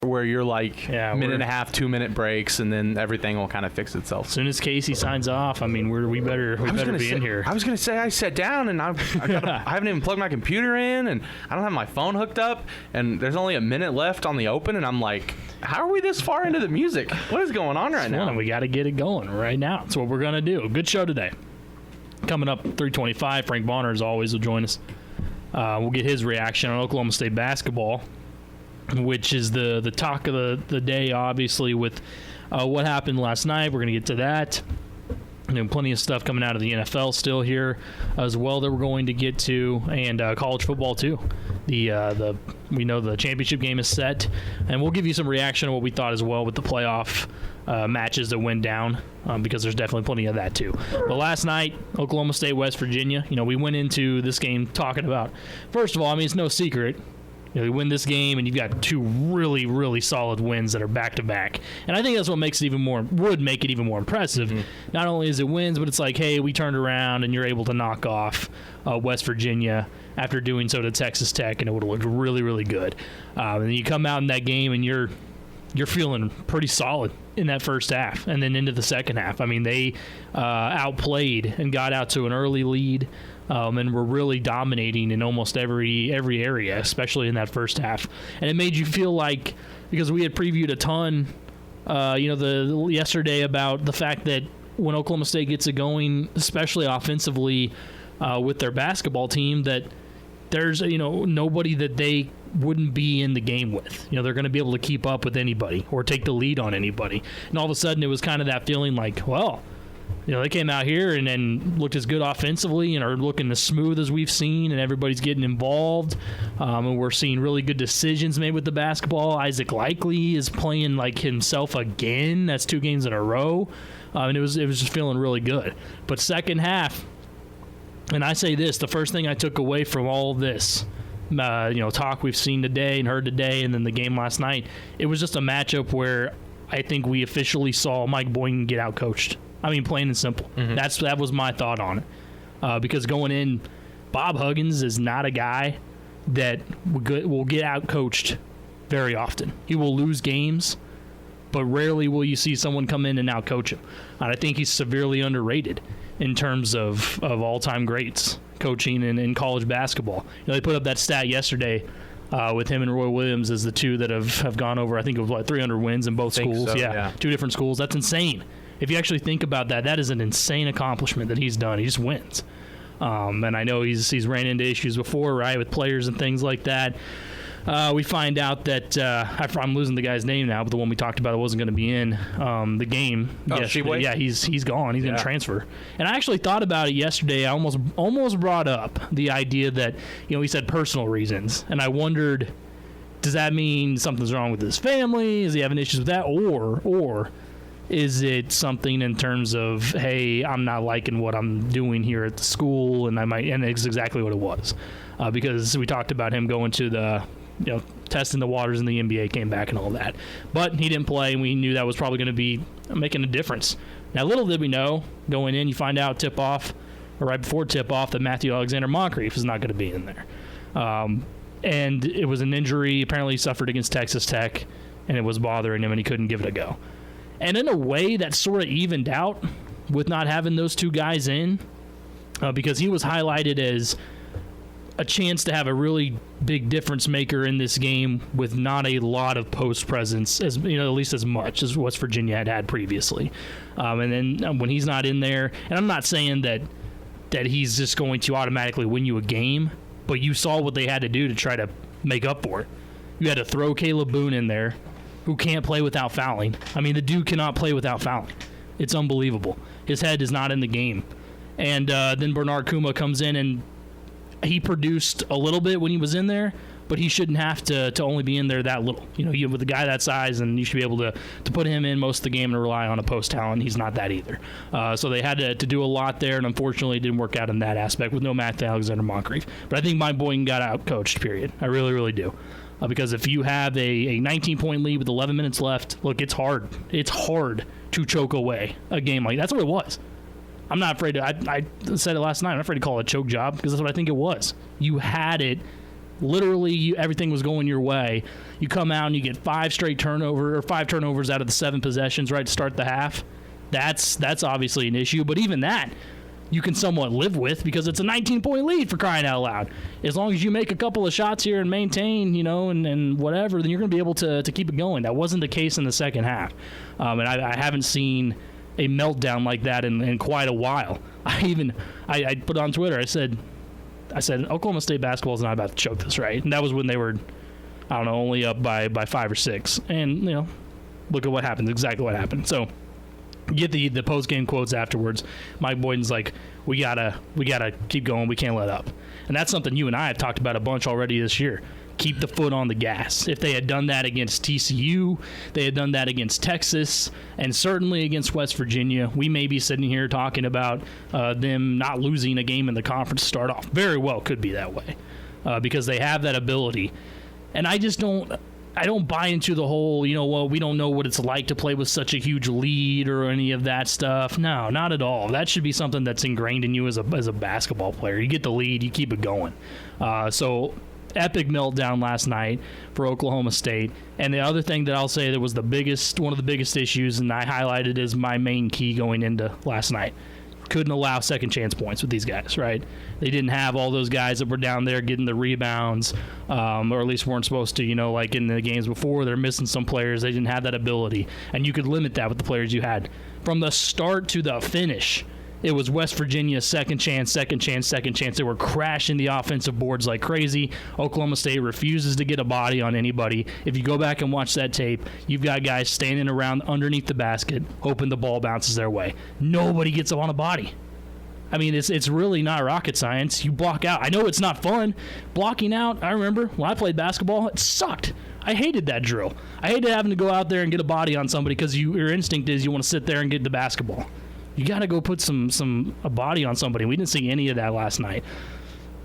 where you're like minute and a half, 2 minminute breaks, and then everything will kind of fix itself. As soon as Casey signs off, I mean, we better be in here. I was gonna say I sat down and I haven't even plugged my computer in, and I don't have my phone hooked up, and there's only a minute left on the open, and I'm like, how are we this far into the music? What is going on right now? We got to get it going right now. That's what we're gonna do. Good show today. Coming up 3:25. Frank Bonner, as always, will join us. We'll get his reaction on Oklahoma State basketball, which is the talk of the day, obviously, with what happened last night. We're going to get to that. And plenty of stuff coming out of the NFL still here as well that we're going to get to, and college football too. We know the championship game is set, and we'll give you some reaction on what we thought as well with the playoff matches that went down, because there's definitely plenty of that too. But last night, Oklahoma State, West Virginia, we went into this game talking about, first of all, I mean, it's no secret. We win this game, and you've got two really, really solid wins that are back-to-back. And I think that's what makes it would make it even more impressive. Mm-hmm. Not only is it wins, but it's like, hey, we turned around, and you're able to knock off West Virginia after doing so to Texas Tech, and it would have looked really, really good. And then you come out in that game, and you're feeling pretty solid in that first half and then into the second half. I mean, they outplayed and got out to an early lead, and were really dominating in almost every area, especially in that first half. And it made you feel like, because we had previewed a ton, yesterday about the fact that when Oklahoma State gets it going, especially offensively with their basketball team, that there's nobody that they wouldn't be in the game with. They're going to be able to keep up with anybody or take the lead on anybody. And all of a sudden, it was kind of that feeling like, well, they came out here and then looked as good offensively and are looking as smooth as we've seen, and everybody's getting involved. And we're seeing really good decisions made with the basketball. Isaac Likely is playing like himself again. That's 2 games in a row. And it was just feeling really good. But second half, and I say this, the first thing I took away from all of this, talk we've seen today and heard today, and then the game last night, it was just a matchup where I think we officially saw Mike Boynton get outcoached. I mean, plain and simple. Mm-hmm. That was my thought on it. Because going in, Bob Huggins is not a guy that will get outcoached very often. He will lose games, but rarely will you see someone come in and outcoach him. And I think he's severely underrated in terms of all-time greats coaching in college basketball. They put up that stat yesterday with him and Roy Williams as the two that have gone over, I think it was 300 wins in both schools. So, yeah, 2 different schools. That's insane. If you actually think about that, that is an insane accomplishment that he's done. He just wins. And I know he's ran into issues before, right, with players and things like that. We find out that I'm losing the guy's name now, but the one we talked about that wasn't going to be in the game. Sheboy? Yeah, he's gone. He's going to transfer. And I actually thought about it yesterday. I almost brought up the idea that he said personal reasons, and I wondered, does that mean something's wrong with his family? Is he having issues with that, or is it something in terms of, hey, I'm not liking what I'm doing here at the school, and it's exactly what it was, because we talked about him going to the, testing the waters in the NBA, came back and all that, but he didn't play, and we knew that was probably going to be making a difference. Now, little did we know going in, you find out right before tip-off, that Matthew Alexander Moncrief is not going to be in there, and it was an injury apparently he suffered against Texas Tech, and it was bothering him, and he couldn't give it a go. And in a way, that sort of evened out with not having those 2 guys in, because he was highlighted as a chance to have a really big difference maker in this game with not a lot of post presence, as at least as much as West Virginia had previously. And then when he's not in there, and I'm not saying that he's just going to automatically win you a game, but you saw what they had to do to try to make up for it. You had to throw Caleb Boone in there, who can't play without fouling. I mean, the dude cannot play without fouling. It's unbelievable. His head is not in the game. And then Bernard Kuma comes in, and he produced a little bit when he was in there, but he shouldn't have to only be in there that little. With a guy that size, and you should be able to put him in most of the game and rely on a post talent. He's not that either. So they had to do a lot there, and unfortunately it didn't work out in that aspect with no Matthew Alexander Moncrief. But I think Mike Boynton got out-coached, period. I really, really do. Because if you have a 19-point lead with 11 minutes left, look, it's hard. It's hard to choke away a game like that. That's what it was. I'm not afraid to, I said it last night, I'm not afraid to call it a choke job, because that's what I think it was. You had it Literally, everything was going your way. You come out and you get 5 turnovers out of the 7 possessions right to start the half. That's obviously an issue. But even that, you can somewhat live with because it's a 19-point lead, for crying out loud. As long as you make a couple of shots here and maintain, and whatever, then you're going to be able to keep it going. That wasn't the case in the second half. And I haven't seen a meltdown like that in quite a while. I put on Twitter, I said Oklahoma State basketball is not about to choke this, right? And that was when they were, only up by 5 or 6. And, look at what happened, exactly what happened. So, get the post-game quotes afterwards. Mike Boyden's like, we gotta keep going. We can't let up. And that's something you and I have talked about a bunch already this year. Keep the foot on the gas. If they had done that against TCU, they had done that against Texas, and certainly against West Virginia, we may be sitting here talking about them not losing a game in the conference to start off. Very well could be that way because they have that ability. And I just don't buy into the whole, we don't know what it's like to play with such a huge lead or any of that stuff. No, not at all. That should be something that's ingrained in you as a basketball player. You get the lead, you keep it going. So epic meltdown last night for Oklahoma State. And the other thing that I'll say that was one of the biggest issues, and I highlighted as my main key going into last night. Couldn't allow second chance points with these guys, right? They didn't have all those guys that were down there getting the rebounds, or at least weren't supposed to, like in the games before. They're missing some players. They didn't have that ability. And you could limit that with the players you had. From the start to the finish, it was West Virginia second chance. They were crashing the offensive boards like crazy. Oklahoma State refuses to get a body on anybody. If you go back and watch that tape, you've got guys standing around underneath the basket hoping the ball bounces their way. Nobody gets up on a body. I mean, it's really not rocket science. You block out. I know it's not fun. Blocking out, I remember when I played basketball, it sucked. I hated that drill. I hated having to go out there and get a body on somebody because your instinct is you want to sit there and get the basketball. You got to go put a body on somebody. We didn't see any of that last night.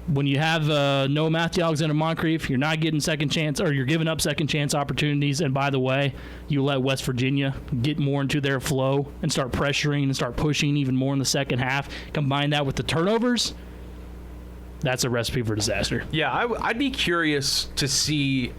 When you have no Matthew Alexander-Moncrief, you're not getting second chance, or you're giving up second chance opportunities. And by the way, you let West Virginia get more into their flow and start pressuring and start pushing even more in the second half. Combine that with the turnovers. That's a recipe for disaster. Yeah, I'd be curious to see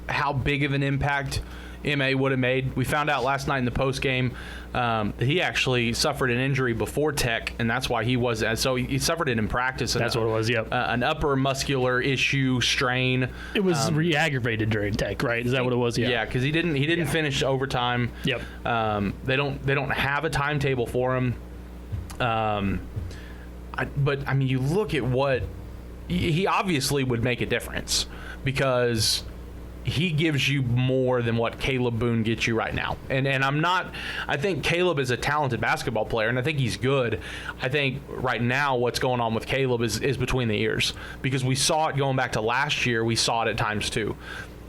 how big of an impact MA would have made. We found out last night in the post game that he actually suffered an injury before Tech, and that's why he was. So he suffered it in practice. That's what it was. Yep. An upper muscular issue strain. It was re-aggravated during Tech, right? Is that what it was? Yeah. Yeah, because he didn't finish overtime. Yep. They don't have a timetable for him. But I mean, you look at what he obviously would make a difference because he gives you more than what Caleb Boone gets you right now. And I think Caleb is a talented basketball player, and I think he's good. I think right now what's going on with Caleb is between the ears, because we saw it going back to last year. We saw it at times too.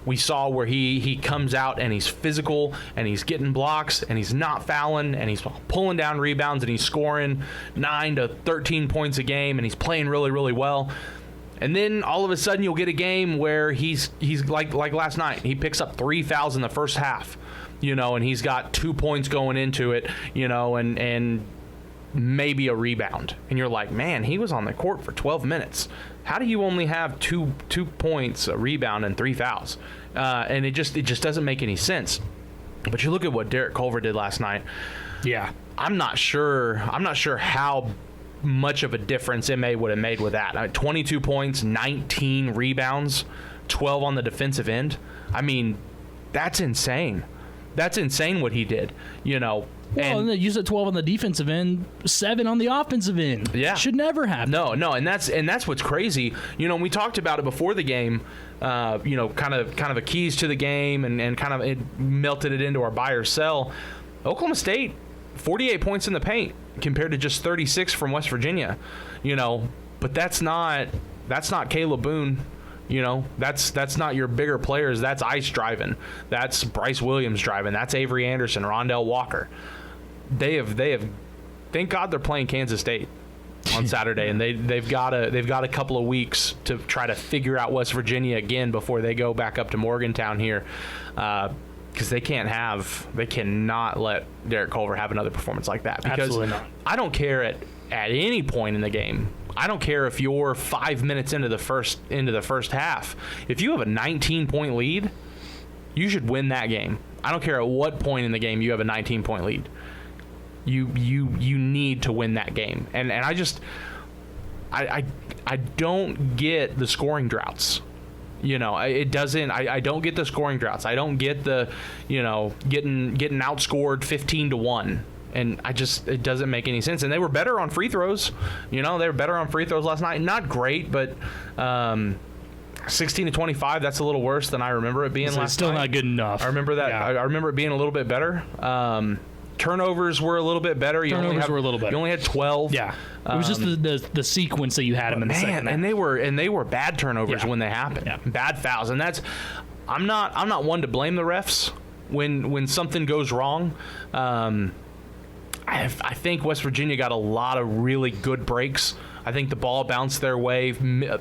We saw where he comes out and he's physical and he's getting blocks and he's not fouling and he's pulling down rebounds and he's scoring 9 to 13 points a game and he's playing really, really well. And then all of a sudden you'll get a game where he's like last night. He picks up 3 fouls in the first half, and he's got 2 points going into it, and maybe a rebound. And you're like, man, he was on the court for 12 minutes. How do you only have two points, a rebound, and 3 fouls? And it just doesn't make any sense. But you look at what Derek Culver did last night. Yeah, I'm not sure how much of a difference MA would have made with that. 22 points, 19 rebounds, 12 on the defensive end. I mean, that's insane. That's insane what he did, Well, and you said 12 on the defensive end, 7 on the offensive end. Yeah. Should never happen. No, and that's what's crazy. We talked about it before the game, kind of a keys to the game and kind of it melted it into our buy or sell. Oklahoma State, 48 points in the paint compared to just 36 from West Virginia, but that's not Caleb Boone. That's not your bigger players. That's Ice driving. That's Bryce Williams driving. That's Avery Anderson, Rondell Walker. They have. Thank God they're playing Kansas State on Saturday, and they've got a couple of weeks to try to figure out West Virginia again before they go back up to Morgantown here. Because they cannot let Derek Culver have another performance like that. Because absolutely not. I don't care at any point in the game. I don't care if you're 5 minutes into the first half. If you have a 19-point lead, you should win that game. I don't care at what point in the game you have a 19-point lead. You need to win that game. And I just I don't get the scoring droughts. It doesn't. I don't get the scoring droughts. I don't get the, getting outscored 15-1. And it doesn't make any sense. And they were better on free throws. They were better on free throws last night. Not great, but 16-25. That's a little worse than I remember it being last night. It's still not good enough. I remember that. Yeah. I remember it being a little bit better. Turnovers were a little bit better. Were a little better. You only had 12. Yeah, it was just the sequence that you had them in the second half. And they were bad turnovers when they happened. Yeah. Bad fouls, and that's I'm not one to blame the refs when something goes wrong. I think West Virginia got a lot of really good breaks. I think the ball bounced their way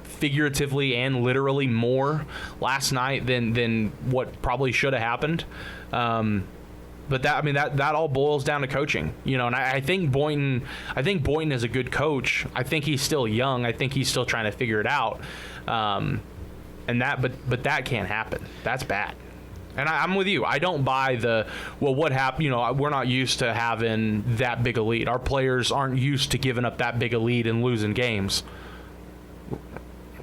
figuratively and literally more last night than what probably should have happened. But that all boils down to coaching, and I think Boynton is a good coach. I think he's still young. I think he's still trying to figure it out. But that can't happen. That's bad. And I'm with you. I don't buy what happened. We're not used to having that big a lead. Our players aren't used to giving up that big a lead and losing games.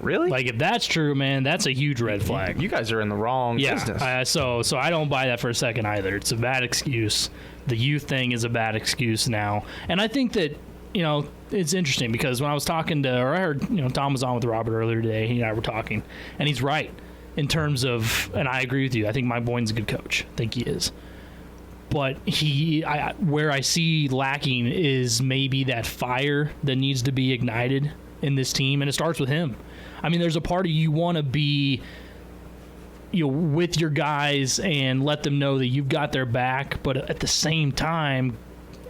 Really? Like, if that's true, man, that's a huge red flag. You guys are in the wrong business. So I don't buy that for a second either. It's a bad excuse. The youth thing is a bad excuse now. And I think that, it's interesting because when I was talking I heard, Tom was on with Robert earlier today. He and I were talking, and he's right in terms of, and I agree with you. I think Mike Boynton's a good coach. I think he is. But where I see lacking is maybe that fire that needs to be ignited in this team, and it starts with him. I mean, there's a part of you want to be, with your guys and let them know that you've got their back. But at the same time,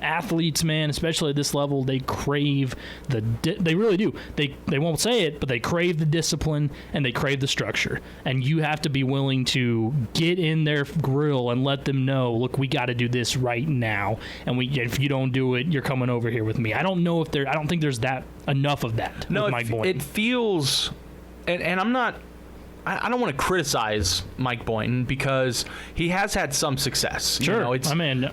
athletes, man, especially at this level, they crave they really do. They won't say it, but they crave the discipline and they crave the structure. And you have to be willing to get in their grill and let them know, look, we got to do this right now. And if you don't do it, you're coming over here with me. I don't think there's enough of that. No, with Mike Boynton. It feels. And I don't want to criticize Mike Boynton because he has had some success. Sure,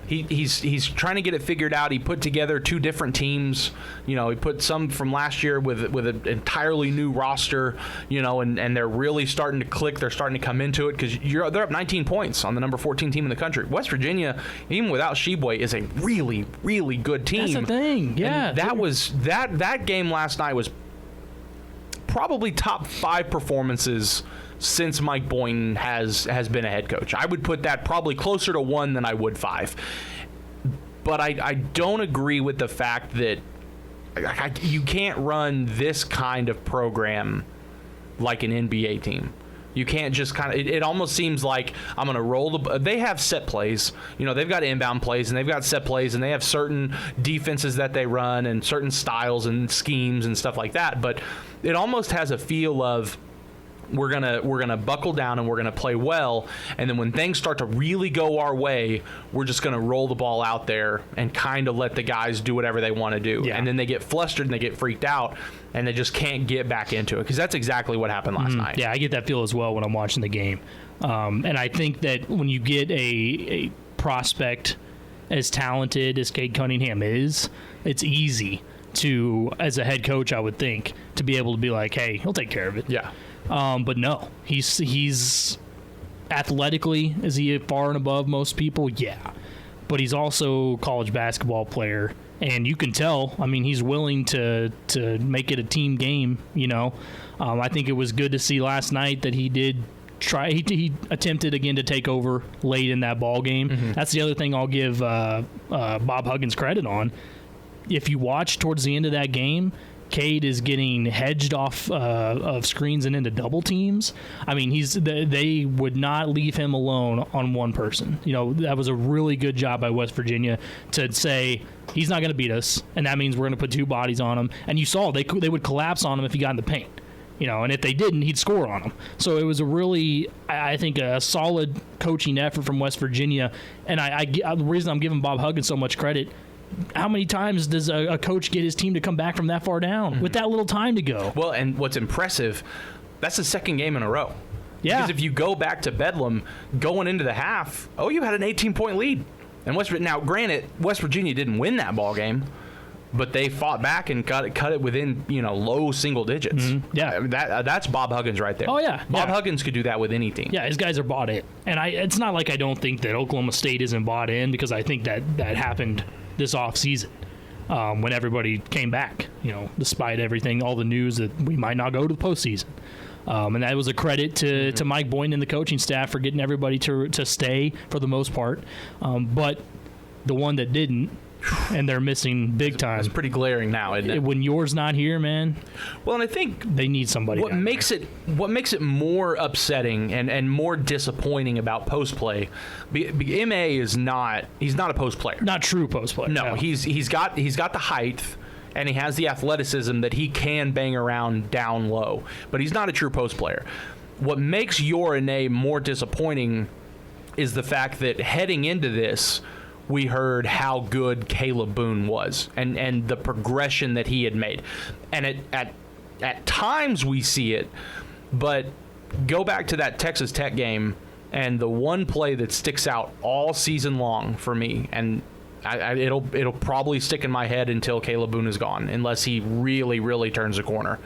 he's trying to get it figured out. He put together 2 different teams. He put some from last year with an entirely new roster. And they're really starting to click. They're starting to come into it because they're up 19 points on the number 14 team in the country. West Virginia, even without Sheboy, is a really, really good team. That's the thing. Yeah, and that game last night was probably top 5 performances since Mike Boynton has been a head coach. I would put that probably closer to 1 than I would 5. But I don't agree with the fact that you can't run this kind of program like an NBA team. You can't just it almost seems like I'm going to roll they have set plays. They've got inbound plays and they've got set plays and they have certain defenses that they run and certain styles and schemes and stuff like that. But it almost has a feel of we're gonna buckle down and we're gonna play well, and then when things start to really go our way, we're just gonna roll the ball out there and kind of let the guys do whatever they want to do. Yeah. And then they get flustered and they get freaked out and they just can't get back into it because that's exactly what happened last night. Yeah, I get that feel as well when I'm watching the game, and I think that when you get a prospect as talented as Cade Cunningham is, it's easy to, as a head coach, I would think, to be able to be like, hey, he'll take care of it. Yeah. But no, he's athletically, is he far and above most people? Yeah. But he's also a college basketball player, and you can tell, he's willing to make it a team game, I think it was good to see last night that he did try. He attempted again to take over late in that ball game. Mm-hmm. That's the other thing I'll give Bob Huggins credit on. If you watch towards the end of that game, Cade is getting hedged off of screens and into double teams. They would not leave him alone on one person. That was a really good job by West Virginia to say he's not going to beat us, and that means we're going to put 2 bodies on him. And you saw they would collapse on him if he got in the paint. And if they didn't, he'd score on them. So it was a really, I think, a solid coaching effort from West Virginia. And the reason I'm giving Bob Huggins so much credit, how many times does a coach get his team to come back from that far down with that little time to go? Well, and what's impressive, that's the second game in a row. Yeah. Because if you go back to Bedlam, going into the half, OU had an 18-point lead. And now, granted, West Virginia didn't win that ball game, but they fought back and cut it within low single digits. Mm-hmm. Yeah, I mean, that's Bob Huggins right there. Oh yeah, Bob Huggins could do that with any team. Yeah, his guys are bought in, and it's not like I don't think that Oklahoma State isn't bought in, because I think that happened this offseason when everybody came back. Despite everything, all the news that we might not go to the postseason. And that was a credit to Mike Boynton and the coaching staff for getting everybody to stay for the most part. But the one that didn't, and they're missing big time. It's pretty glaring now, isn't it? When yours not here, man. Well, and I think they need somebody. What makes it more upsetting and more disappointing about post play, MA he's not a post player. Not true post player. No, he's got the height. And he has the athleticism that he can bang around down low. But he's not a true post player. What makes Yorane more disappointing is the fact that heading into this, we heard how good Caleb Boone was and the progression that he had made. And at times we see it, but go back to that Texas Tech game, and the one play that sticks out all season long for me, and it'll probably stick in my head until Caleb Boone is gone, unless he really, really turns a corner.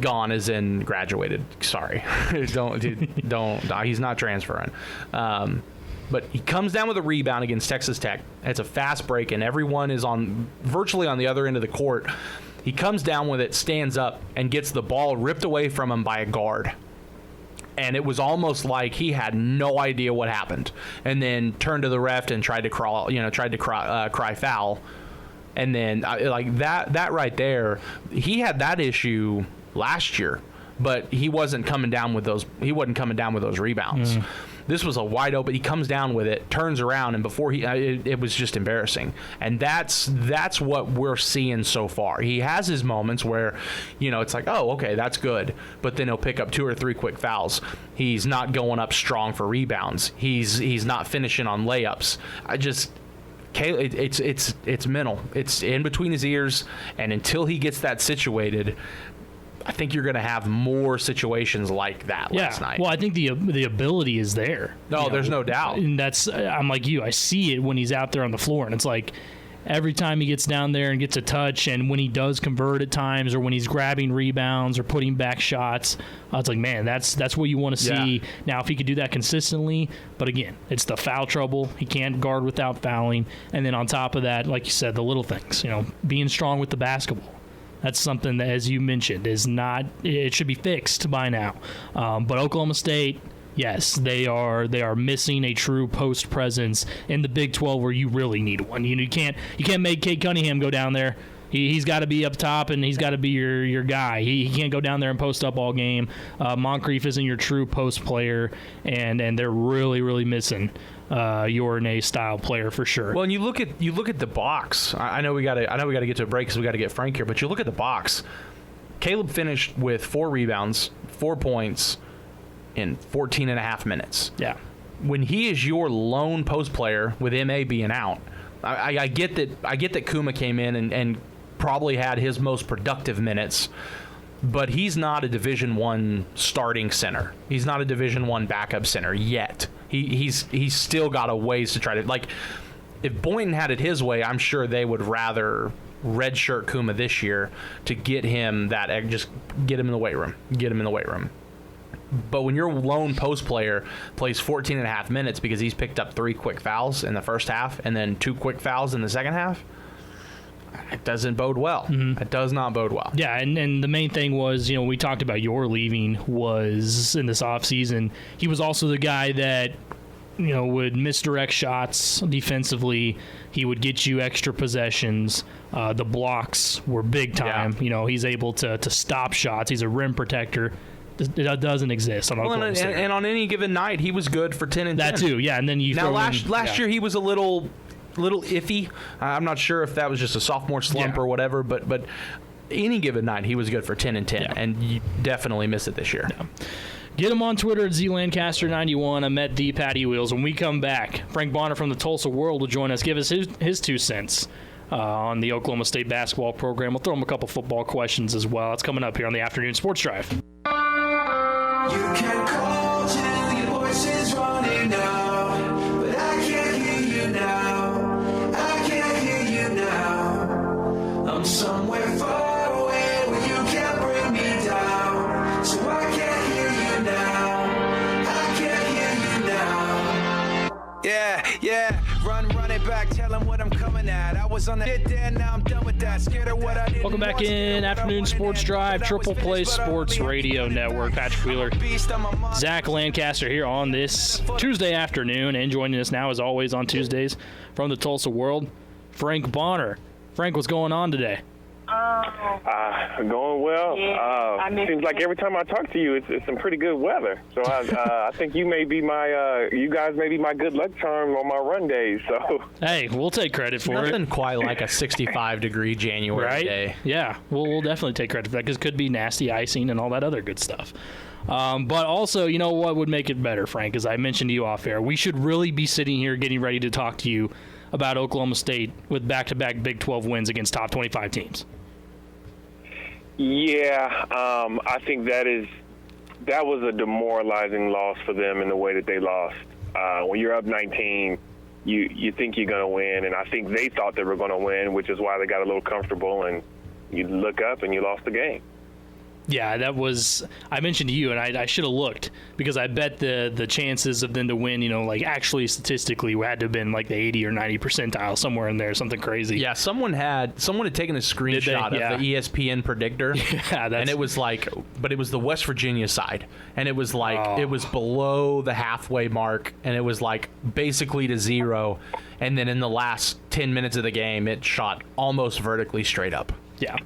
Gone as in graduated. Sorry, don't. He's not transferring. But he comes down with a rebound against Texas Tech. It's a fast break, and everyone is virtually on the other end of the court. He comes down with it, stands up, and gets the ball ripped away from him by a guard. And it was almost like he had no idea what happened, and then turned to the ref and tried to cry foul. And then like that right there, he had that issue last year, but he wasn't coming down with those. He wasn't coming down with those rebounds. This was a wide open. He comes down with it, turns around, and before it was just embarrassing. And that's what we're seeing so far. He has his moments where, it's like, oh, okay, that's good. But then he'll pick up 2 or 3 quick fouls. He's not going up strong for rebounds. He's not finishing on layups. It's mental. It's in between his ears, and until he gets that situated, I think you're going to have more situations like that last night. Well, I think the ability is there. No, there's no doubt. And I'm like you. I see it when he's out there on the floor, and it's like every time he gets down there and gets a touch, and when he does convert at times, or when he's grabbing rebounds or putting back shots, it's like, man, that's what you want to see. Yeah. Now, if he could do that consistently, but again, it's the foul trouble. He can't guard without fouling, and then on top of that, like you said, the little things. Being strong with the basketball. That's something that, as you mentioned, is not. It should be fixed by now. But Oklahoma State, yes, they are missing a true post presence in the Big 12 where you really need one. You can't make Cade Cunningham go down there. He's got to be up top, and he's got to be your guy. He can't go down there and post up all game. Moncrief isn't your true post player, and they're really, really missing Yorane style player for sure. Well, and you look at the box. I know we got to get to a break because we got to get Frank here. But you look at the box. Caleb finished with 4 rebounds, 4 points in 14 and a half minutes. Yeah. When he is your lone post player with MA being out, I get that Kuma came in and probably had his most productive minutes, but he's not a Division I starting center. He's not a Division I backup center yet. He's still got a ways to try to, like, if Boynton had it his way, I'm sure they would rather redshirt Kuma this year to get him just get him in the weight room. But when your lone post player plays 14 and a half minutes because he's picked up 3 quick fouls in the first half and then 2 quick fouls in the second half, it doesn't bode well. Mm-hmm. It does not bode well. Yeah, and the main thing was, we talked about your leaving was in this offseason. He was also the guy that, would misdirect shots defensively. He would get you extra possessions. The blocks were big time. Yeah. He's able to stop shots. He's a rim protector. It doesn't exist on Oklahoma State. And on any given night, he was good for 10 and 10. That too, yeah. And then last year he was a little iffy. I'm not sure if that was just a sophomore slump or whatever, but any given night he was good for 10 and 10, and you definitely miss it this year. Yeah. Get him on Twitter at ZLancaster91. I'm at the Patty Wheels. When we come back, Frank Bonner from the Tulsa World will join us, give us his 2 cents on the Oklahoma State basketball program. We'll throw him a couple football questions as well. It's coming up here on the Afternoon Sports Drive. You can call till your voice is running out, but I can't hear you now. I can't hear you now. I'm somewhere far away where you can't bring me down, so I can't hear you now. I can't hear you now. Yeah, run it back, tell them what I'm coming at. I was on the there, now I'm done with that. Scared of what I did. Welcome back in Afternoon Sports Drive, Triple Play Sports Radio Network. Patrick Wheeler, Zach Lancaster here on this Tuesday afternoon, and joining us now, as always, on Tuesdays from the Tulsa World, Frank Bonner. Frank, what's going on today? Going well. Seems like every time I talk to you, it's some pretty good weather. So I think you guys may be my good luck charm on my run days. So hey, we'll take credit for Nothing it. quite like a 65-degree January day. Yeah, we'll definitely take credit for that because it could be nasty icing and all that other good stuff. But also, you know what would make it better, Frank, as I mentioned to you off air, we should really be sitting here getting ready to talk to you about Oklahoma State with back-to-back Big 12 wins against top 25 teams. Yeah, I think that was a demoralizing loss for them in the way that they lost. When you're up 19, you think you're going to win, and I think they thought they were going to win, which is why they got a little comfortable, and you look up and you lost the game. Yeah, that was – I mentioned to you, and I should have looked because I bet the chances of them to win, like actually statistically had to have been like the 80 or 90 percentile, somewhere in there, something crazy. Yeah, someone had taken a screenshot of the ESPN predictor, and it was like – but it was the West Virginia side, and it was like it was below the halfway mark, and it was like basically to zero, and then in the last 10 minutes of the game, it shot almost vertically straight up. Yeah.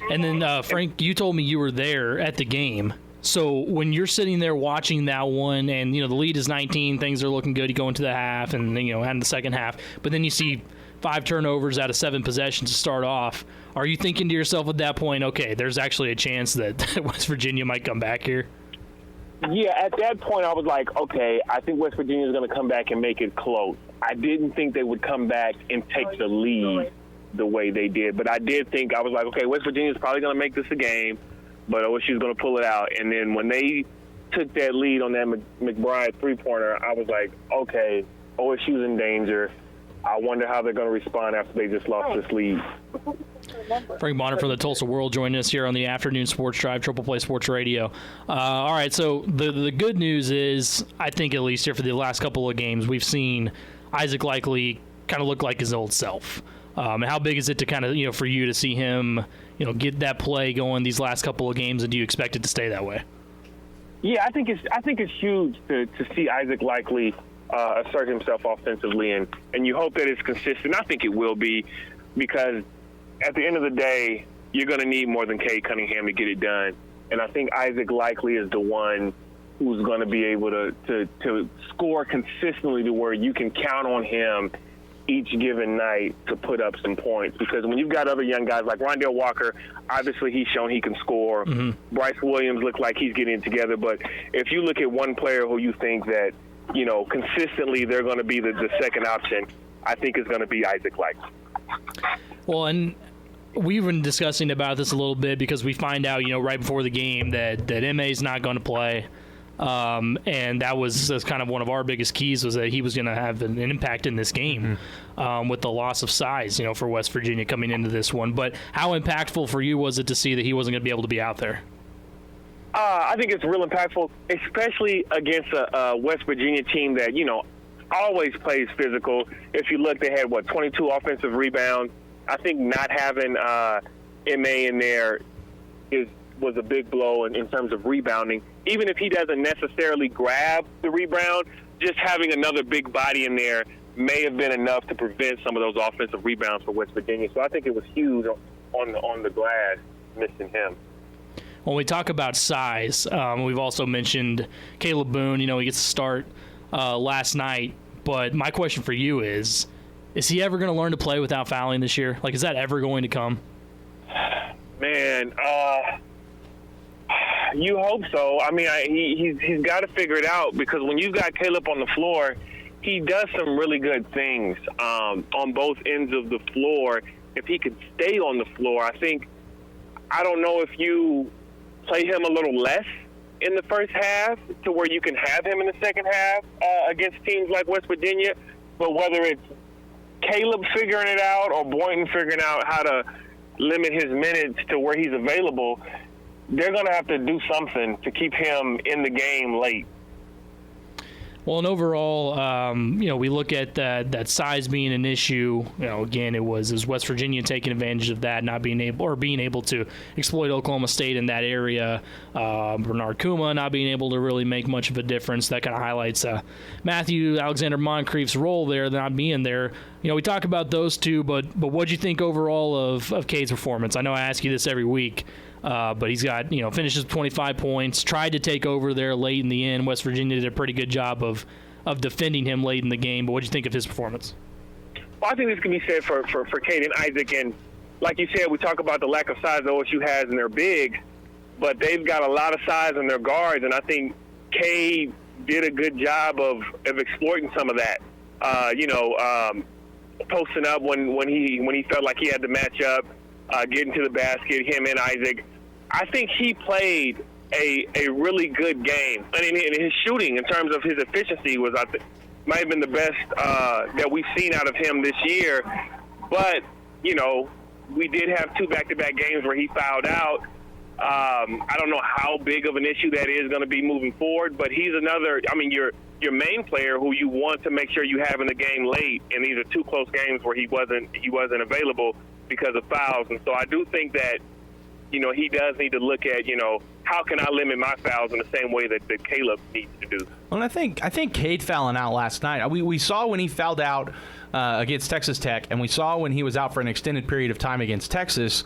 And then, Frank, you told me you were there at the game. So when you're sitting there watching that one and, the lead is 19, things are looking good, you go into the half and, in the second half, but then you see 5 turnovers out of 7 possessions to start off. Are you thinking to yourself at that point, okay, there's actually a chance that West Virginia might come back here? Yeah, at that point I was like, okay, I think West Virginia is going to come back and make it close. I didn't think they would come back and take the lead the way they did. But I did think, I was like, okay, West Virginia's probably going to make this a game, but OSU's going to pull it out. And then when they took that lead on that McBride three-pointer, I was like, okay, OSU's in danger. I wonder how they're going to respond after they just lost this lead. Frank Bonner from the Tulsa World joining us here on the Afternoon Sports Drive, Triple Play Sports Radio. All right, so the good news is, I think at least here for the last couple of games, we've seen Isaac Likely kind of look like his old self. And how big is it to kind of, for you to see him, get that play going these last couple of games, and do you expect it to stay that way? Yeah, I think it's huge to see Isaac Likely assert himself offensively, and you hope that it's consistent. I think it will be, because at the end of the day, you're going to need more than Cade Cunningham to get it done. And I think Isaac Likely is the one who's going to be able to score consistently to where you can count on him each given night to put up some points. Because when you've got other young guys like Rondell Walker, obviously he's shown he can score. Mm-hmm. Bryce Williams looks like he's getting it together. But if you look at one player who you think that, consistently they're going to be the second option, I think it's going to be Isaac Likely. Well, and we've been discussing about this a little bit because we find out, right before the game that MA's not going to play. And that's kind of one of our biggest keys, was that he was going to have an impact in this game, with the loss of size, for West Virginia coming into this one. But how impactful for you was it to see that he wasn't going to be able to be out there? I think it's real impactful, especially against a West Virginia team that, always plays physical. If you look, they had, 22 offensive rebounds. I think not having MA in there was a big blow in terms of rebounding. Even if he doesn't necessarily grab the rebound, just having another big body in there may have been enough to prevent some of those offensive rebounds for West Virginia. So I think it was huge on the glass, missing him. When we talk about size, we've also mentioned Caleb Boone. He gets to start last night. But my question for you is he ever going to learn to play without fouling this year? Is that ever going to come? Man, You hope so. I mean, he's got to figure it out, because when you've got Caleb on the floor, he does some really good things on both ends of the floor. If he could stay on the floor, I don't know if you play him a little less in the first half to where you can have him in the second half against teams like West Virginia, but whether it's Caleb figuring it out or Boynton figuring out how to limit his minutes to where he's available, they're going to have to do something to keep him in the game late. Well, and overall, we look at that size being an issue. Again, it was West Virginia taking advantage of that, not being able to exploit Oklahoma State in that area. Bernard Kuma not being able to really make much of a difference. That kind of highlights Matthew Alexander Moncrief's role there, not being there. We talk about those two, but what do you think overall of Cade's performance? I know I ask you this every week. But he's got, finishes 25 points, tried to take over there late in the end. West Virginia did a pretty good job of defending him late in the game. But what do you think of his performance? Well, I think this can be said for Cade and Isaac. And like you said, we talk about the lack of size that OSU has in their big, but they've got a lot of size in their guards. And I think Cade did a good job of exploiting some of that. Posting up when he felt like he had to match up, getting to the basket, him and Isaac. I think he played a really good game. I mean, his shooting in terms of his efficiency might have been the best that we've seen out of him this year. But, we did have 2 back-to-back games where he fouled out. I don't know how big of an issue that is going to be moving forward, but he's another, your main player who you want to make sure you have in the game late, and these are 2 close games where he wasn't available because of fouls. And so I do think that, he does need to look at, how can I limit my fouls in the same way that Caleb needs to do. Well, and I think Cade fouling out last night. We saw when he fouled out against Texas Tech, and we saw when he was out for an extended period of time against Texas.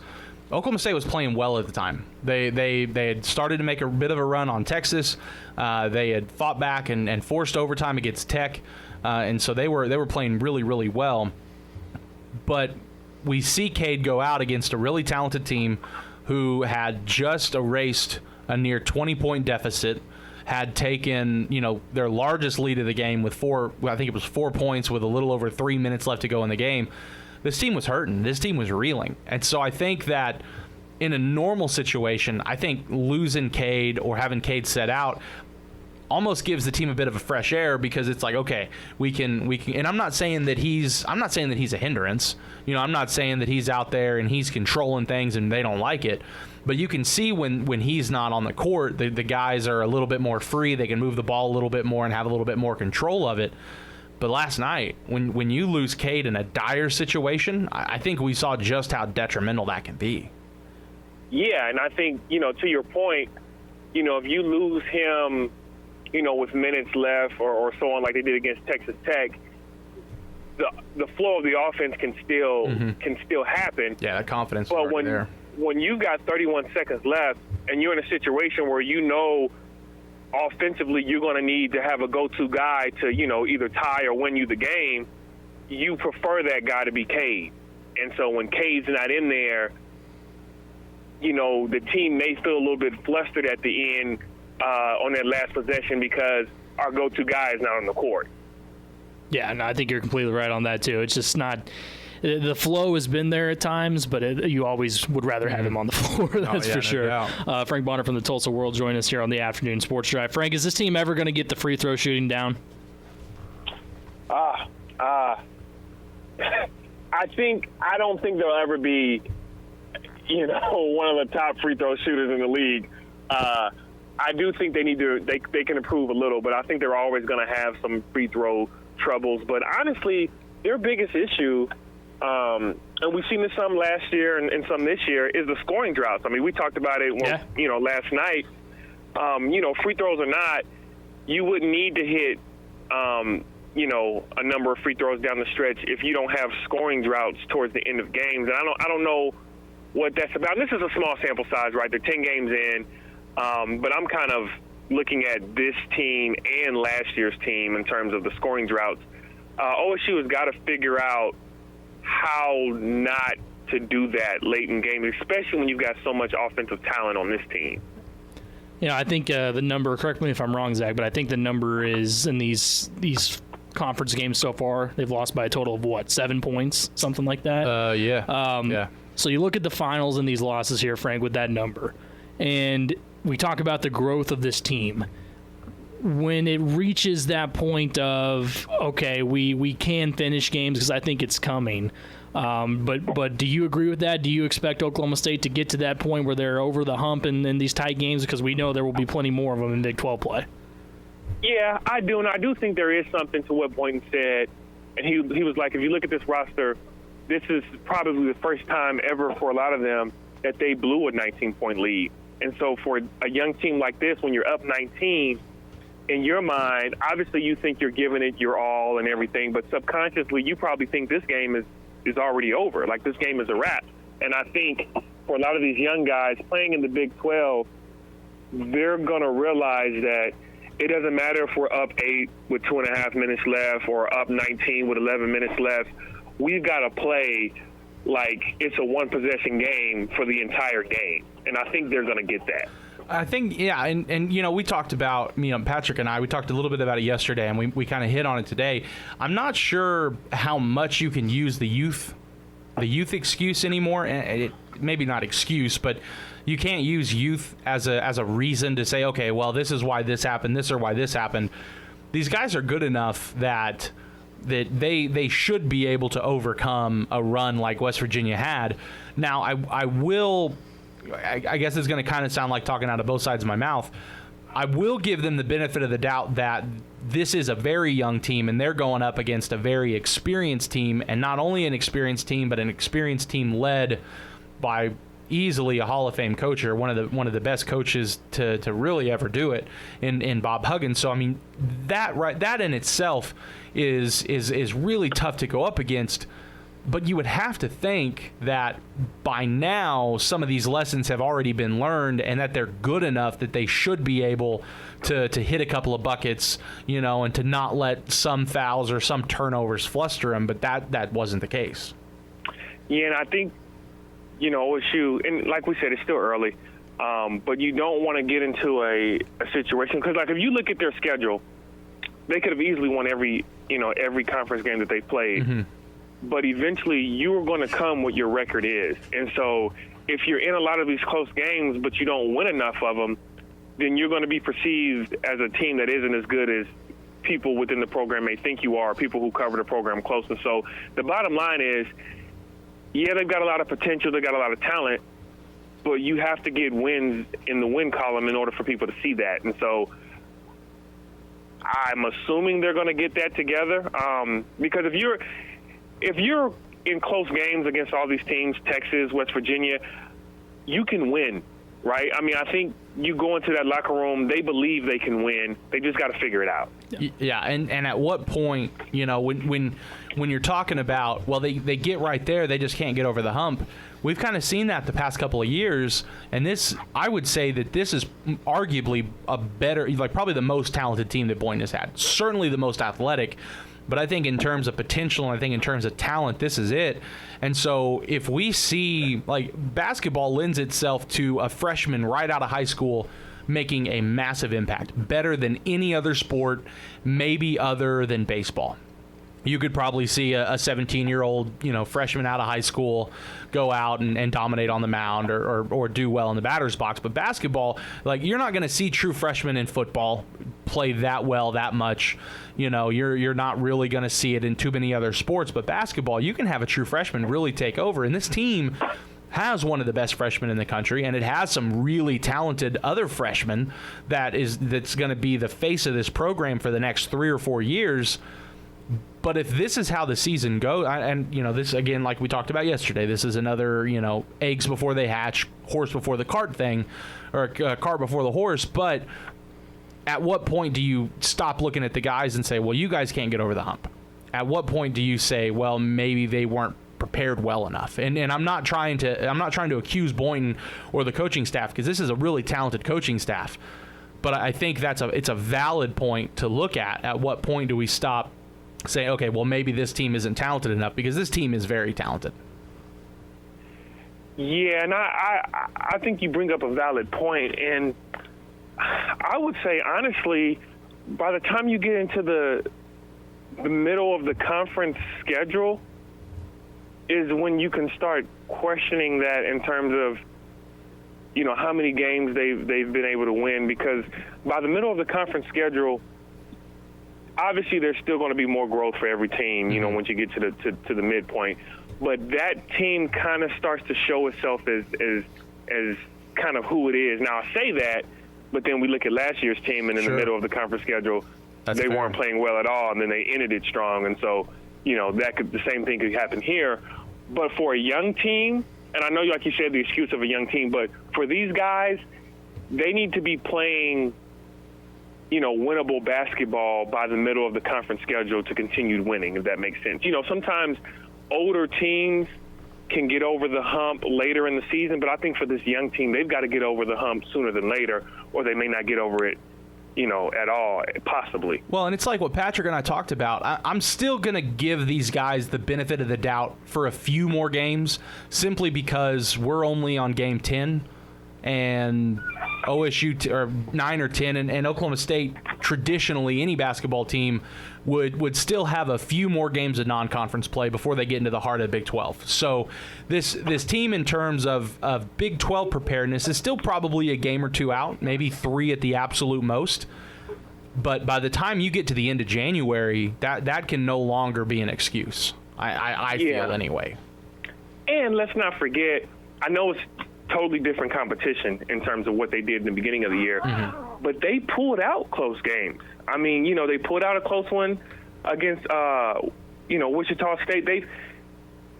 Oklahoma State was playing well at the time. They had started to make a bit of a run on Texas. They had fought back and forced overtime against Tech, and so they were playing really, really well. But we see Cade go out against a really talented team who had just erased a near 20-point deficit, had taken, their largest lead of the game with 4 points with a little over 3 minutes left to go in the game. This team was hurting. This team was reeling. And so I think that in a normal situation, I think losing Cade or having Cade set out almost gives the team a bit of a fresh air, because it's like, okay, we can, and I'm not saying that he's a hindrance. I'm not saying that he's out there and he's controlling things and they don't like it. But you can see when he's not on the court, the guys are a little bit more free. They can move the ball a little bit more and have a little bit more control of it. But last night, when you lose Cade in a dire situation, I think we saw just how detrimental that can be. Yeah, and I think, to your point, if you lose him, with minutes left or so on, like they did against Texas Tech, the flow of the offense can still happen. Yeah, that confidence. But there. When you got 31 seconds left and you're in a situation where offensively you're going to need to have a go-to guy to either tie or win you the game, you prefer that guy to be Cade. And so when Cade's not in there, the team may feel a little bit flustered at the end on that last possession because our go-to guy is not on the court. Yeah, no, I think you're completely right on that too. It's just not – the flow has been there at times, but you always would rather have him on the floor. That's for sure. Frank Bonner from the Tulsa World joined us here on the Afternoon Sports Drive. Frank, is this team ever going to get the free throw shooting down? I don't think they'll ever be, one of the top free throw shooters in the league. I do think they can improve a little, but I think they're always going to have some free throw troubles. But honestly, their biggest issue, and we've seen this some last year and some this year, is the scoring droughts. I mean, we talked about it last night. Free throws or not, you wouldn't need to hit a number of free throws down the stretch if you don't have scoring droughts towards the end of games. And I don't know what that's about. And this is a small sample size, right? They're 10 games in. But I'm kind of looking at this team and last year's team in terms of the scoring droughts. OSU has got to figure out how not to do that late in games, especially when you've got so much offensive talent on this team. I think the number, correct me if I'm wrong, Zach, but I think the number is in these conference games so far, they've lost by a total of 7 points, something like that. Yeah. So you look at the finals and these losses here, Frank, with that number, and we talk about the growth of this team. When it reaches that point of, okay, we can finish games because I think it's coming. But do you agree with that? Do you expect Oklahoma State to get to that point where they're over the hump in these tight games? Because we know there will be plenty more of them in Big 12 play. Yeah, I do, and I do think there is something to what Boynton said. And he was like, if you look at this roster, this is probably the first time ever for a lot of them that they blew a 19-point lead. And so for a young team like this, when you're up 19, in your mind, obviously you think you're giving it your all and everything, but subconsciously you probably think this game is already over. Like, this game is a wrap. And I think for a lot of these young guys playing in the Big 12, they're going to realize that it doesn't matter if we're up 8 with 2.5 minutes left or up 19 with 11 minutes left. We've got to play like it's a one-possession game for the entire game. And I think they're going to get that. I think, yeah, and we talked about, Patrick and I, we talked a little bit about it yesterday, and we kind of hit on it today. I'm not sure how much you can use the youth excuse anymore. And maybe not excuse, but you can't use youth as a reason to say, okay, well, this is why this happened, this or why this happened. These guys are good enough that they should be able to overcome a run like West Virginia had. Now, I guess it's going to kind of sound like talking out of both sides of my mouth. I will give them the benefit of the doubt that this is a very young team, and they're going up against a very experienced team, and not only an experienced team, but an experienced team led by easily a Hall of Fame coach, or one of the best coaches to really ever do it in Bob Huggins. So I mean, that in itself is really tough to go up against. But you would have to think that by now some of these lessons have already been learned, and that they're good enough that they should be able to hit a couple of buckets, and to not let some fouls or some turnovers fluster them. But that wasn't the case. Yeah, and I think, OSU, and like we said, it's still early, but you don't want to get into a situation, because like if you look at their schedule, they could have easily won every conference game that they played. Mm-hmm. But eventually you are going to come what your record is. And so if you're in a lot of these close games but you don't win enough of them, then you're going to be perceived as a team that isn't as good as people within the program may think you are, people who cover the program close. And so the bottom line is, yeah, they've got a lot of potential, they've got a lot of talent, but you have to get wins in the win column in order for people to see that. And so I'm assuming they're going to get that together, because if you're in close games against all these teams, Texas, West Virginia, you can win, right? I mean, I think you go into that locker room, they believe they can win. They just got to figure it out. Yeah, and at what point, when you're talking about, well, they get right there, they just can't get over the hump. We've kind of seen that the past couple of years, and I would say that this is arguably a better, probably the most talented team that Boynton has had. Certainly the most athletic. But I think in terms of potential, and I think in terms of talent, this is it. And so if we see, basketball lends itself to a freshman right out of high school making a massive impact, better than any other sport, maybe other than baseball. You could probably see a 17-year-old, freshman out of high school go out and dominate on the mound or do well in the batter's box. But basketball, you're not going to see true freshmen in football play that well that much. You're not really going to see it in too many other sports. But basketball, you can have a true freshman really take over. And this team has one of the best freshmen in the country, and it has some really talented other freshmen that's going to be the face of this program for the next 3 or 4 years. But if this is how the season goes, and this again, like we talked about yesterday, this is another eggs before they hatch, horse before the cart thing, or cart before the horse. But at what point do you stop looking at the guys and say, well, you guys can't get over the hump? At what point do you say, well, maybe they weren't prepared well enough? And I'm not trying to accuse Boynton or the coaching staff, because this is a really talented coaching staff. But I think it's a valid point to look at. At what point do we stop saying, okay, well, maybe this team isn't talented enough, because this team is very talented. Yeah, and I think you bring up a valid point, and I would say, honestly, by the time you get into the middle of the conference schedule is when you can start questioning that in terms of, how many games they've been able to win, because by the middle of the conference schedule, obviously there's still going to be more growth for every team, once you get to the midpoint. But that team kind of starts to show itself as kind of who it is. Now, I say that, but then we look at last year's team, and in the middle of the conference schedule, they weren't playing well at all, and then they ended it strong. And so, the same thing could happen here. But for a young team, and I know, like you said, the excuse of a young team, but for these guys, they need to be playing, winnable basketball by the middle of the conference schedule to continue winning, if that makes sense. Sometimes older teams can get over the hump later in the season, but I think for this young team, they've got to get over the hump sooner than later, or they may not get over it, at all, possibly. Well, and it's like what Patrick and I talked about. I'm still going to give these guys the benefit of the doubt for a few more games, simply because we're only on game 10, and OSU or 9 or 10, and Oklahoma State, traditionally, any basketball team would still have a few more games of non-conference play before they get into the heart of the Big 12. So this team, in terms of Big 12 preparedness, is still probably a game or two out, maybe 3 at the absolute most. But by the time you get to the end of January, that can no longer be an excuse. I feel anyway. And let's not forget, I know it's totally different competition in terms of what they did in the beginning of the year, but they pulled out close games. I mean, they pulled out a close one against, Wichita State.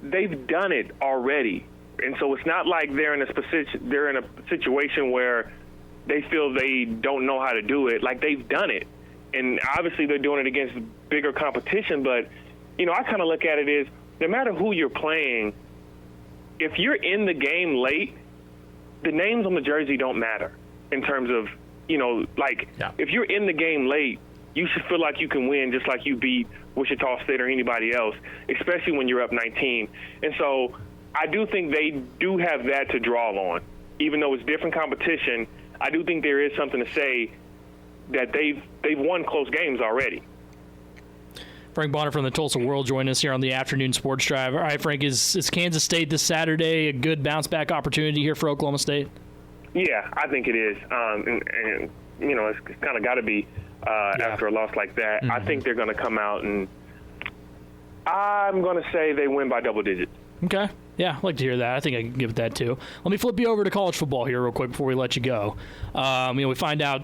They've done it already, and so it's not like they're in a situation where they feel they don't know how to do it. Like, they've done it, and obviously they're doing it against bigger competition. But I kind of look at it as, no matter who you're playing, if you're in the game late, the names on the jersey don't matter in terms of, if you're in the game late, you should feel like you can win just like you beat Wichita State or anybody else, especially when you're up 19. And so I do think they do have that to draw on. Even though it's different competition, I do think there is something to say that they've won close games already. Frank Bonner from the Tulsa World joined us here on the Afternoon Sports Drive. All right, Frank, is Kansas State this Saturday a good bounce-back opportunity here for Oklahoma State? Yeah, I think it is. And it's kind of got to be after a loss like that. I think they're going to come out, and I'm going to say they win by double digits. Okay. Yeah, I'd like to hear that. I think I can give it that, too. Let me flip you over to college football here real quick before we let you go. We find out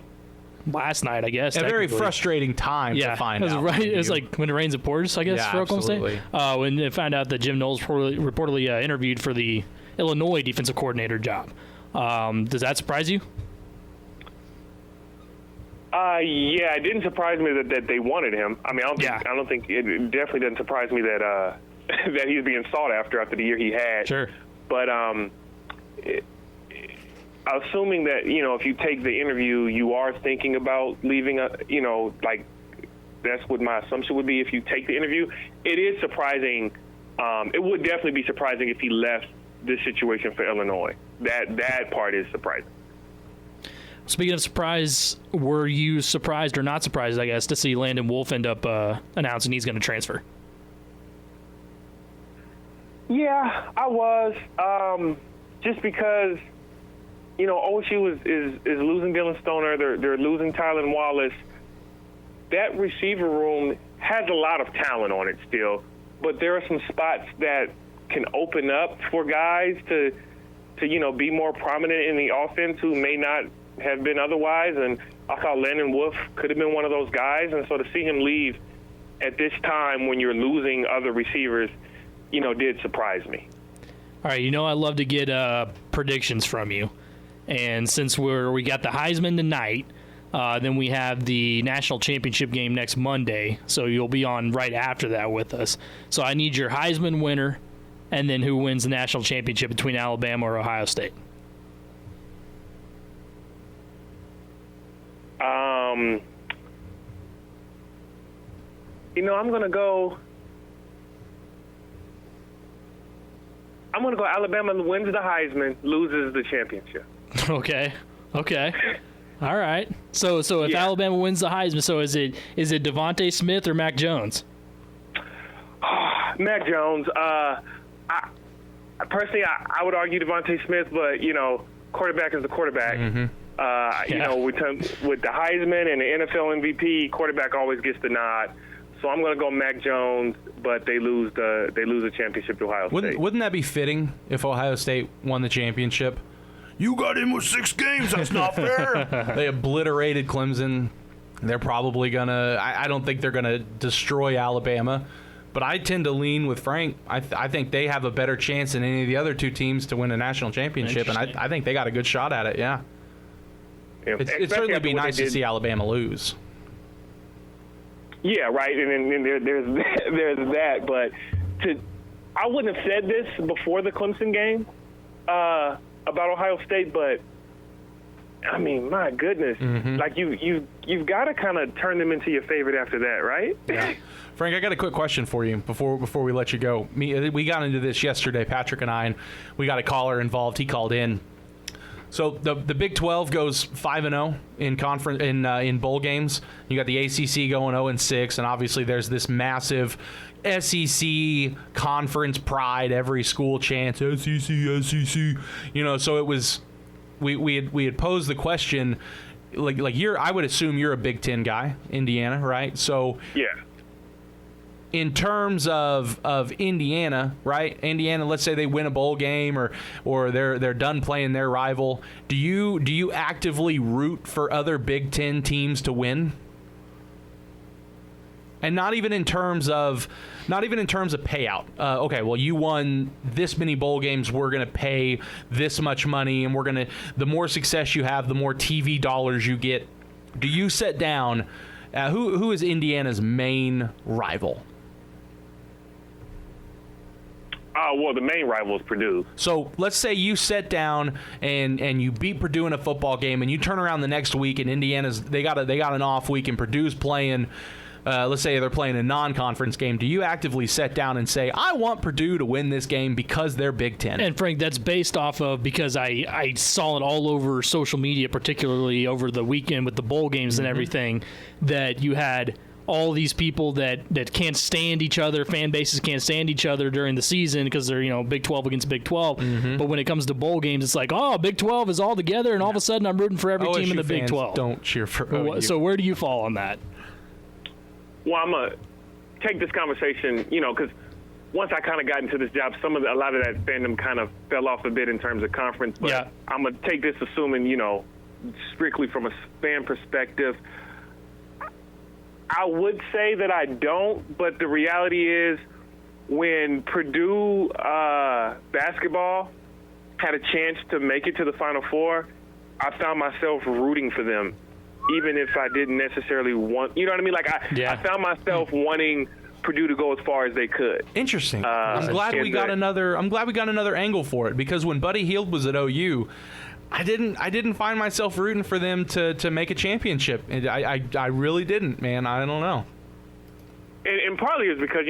last night, I guess. A very frustrating time to find out. Right. It was like when it rains, it pours, I guess, for Oklahoma State. When they found out that Jim Knowles reportedly interviewed for the Illinois defensive coordinator job. Does that surprise you? Yeah, it didn't surprise me that they wanted him. I mean, I don't think it definitely doesn't surprise me that that he's being sought after the year he had. Sure. But assuming that, if you take the interview, you are thinking about leaving, that's what my assumption would be. If you take the interview, it is surprising. It would definitely be surprising if he left this situation for Illinois. That part is surprising. Speaking of surprise, were you surprised or not surprised, I guess, to see Landon Wolf end up announcing he's going to transfer? Yeah, I was. Just because, OSU is losing Dylan Stoner. They're losing Tylen Wallace. That receiver room has a lot of talent on it still, but there are some spots that can open up for guys to be more prominent in the offense who may not have been otherwise. And I thought Landon Wolf could have been one of those guys. And so to see him leave at this time when you're losing other receivers, did surprise me. All right, I love to get predictions from you. And since we got the Heisman tonight, then we have the national championship game next Monday, so you'll be on right after that with us. So I need your Heisman winner, and then who wins the national championship between Alabama or Ohio State. I'm going to go Alabama wins the Heisman, loses the championship. Okay. All All right. So if Yeah. Alabama wins the Heisman, so is it Devontae Smith or Mac Jones? Mac Jones. Personally, I would argue Devontae Smith, but quarterback is the quarterback. Mm-hmm. With the Heisman and the NFL MVP, quarterback always gets the nod. So I'm going to go Mac Jones, but they lose the championship to Ohio State. Wouldn't that be fitting if Ohio State won the championship? You got him with 6 games. That's not fair. They obliterated Clemson. They're probably going to – I don't think they're going to destroy Alabama. But I tend to lean with Frank. I think they have a better chance than any of the other 2 teams to win a national championship, and I think they got a good shot at it, yeah. It'd certainly be nice to see Alabama lose. Yeah, right, and then there's that. But I wouldn't have said this before the Clemson game about Ohio State, but I mean, my goodness, like you've got to kind of turn them into your favorite after that, right? Yeah. Frank, I got a quick question for you before we let you go. We got into this yesterday, Patrick and I, and we got a caller involved. He called in. So the Big 12 goes 5-0 in conference in bowl games. You got the ACC going 0-6, and obviously there's this massive SEC conference pride. Every school chants SEC. So it was we had posed the question like I would assume you're a Big 10 guy, Indiana, right? So yeah. In terms of Indiana, right? Indiana, let's say they win a bowl game or they're done playing their rival. Do you actively root for other Big 10 teams to win? And not even in terms of payout. Okay, well, you won this many bowl games. We're going to pay this much money, and the more success you have, the more TV dollars you get. Do you sit down? Who is Indiana's main rival? Well, the main rival is Purdue. So let's say you sit down and you beat Purdue in a football game, and you turn around the next week and Indiana's they got an off week and Purdue's playing. Let's say they're playing a non-conference game. Do you actively sit down and say, I want Purdue to win this game because they're Big Ten? And Frank, that's based off of because I saw it all over social media, particularly over the weekend with the bowl games and everything, that you had all these people that can't stand each other, fan bases can't stand each other during the season because they're Big 12 against Big 12. But when it comes to bowl games, it's like, oh, Big 12 is all together, and all of a sudden I'm rooting for every OSU team in the Big fans 12. Don't cheer for OU. So where do you fall on that? Well, I'm going to take this conversation, because once I kind of got into this job, a lot of that fandom kind of fell off a bit in terms of conference. But yeah. I'm going to take this assuming, strictly from a fan perspective. I would say that I don't, but the reality is when Purdue basketball had a chance to make it to the Final Four, I found myself rooting for them, even if I didn't necessarily want, you know what I mean? Like I found myself wanting Purdue to go as far as they could. Interesting. I'm glad we got another angle for it, because when Buddy Hield was at OU, I didn't find myself rooting for them to make a championship. I really didn't, man. I don't know. And partly it's because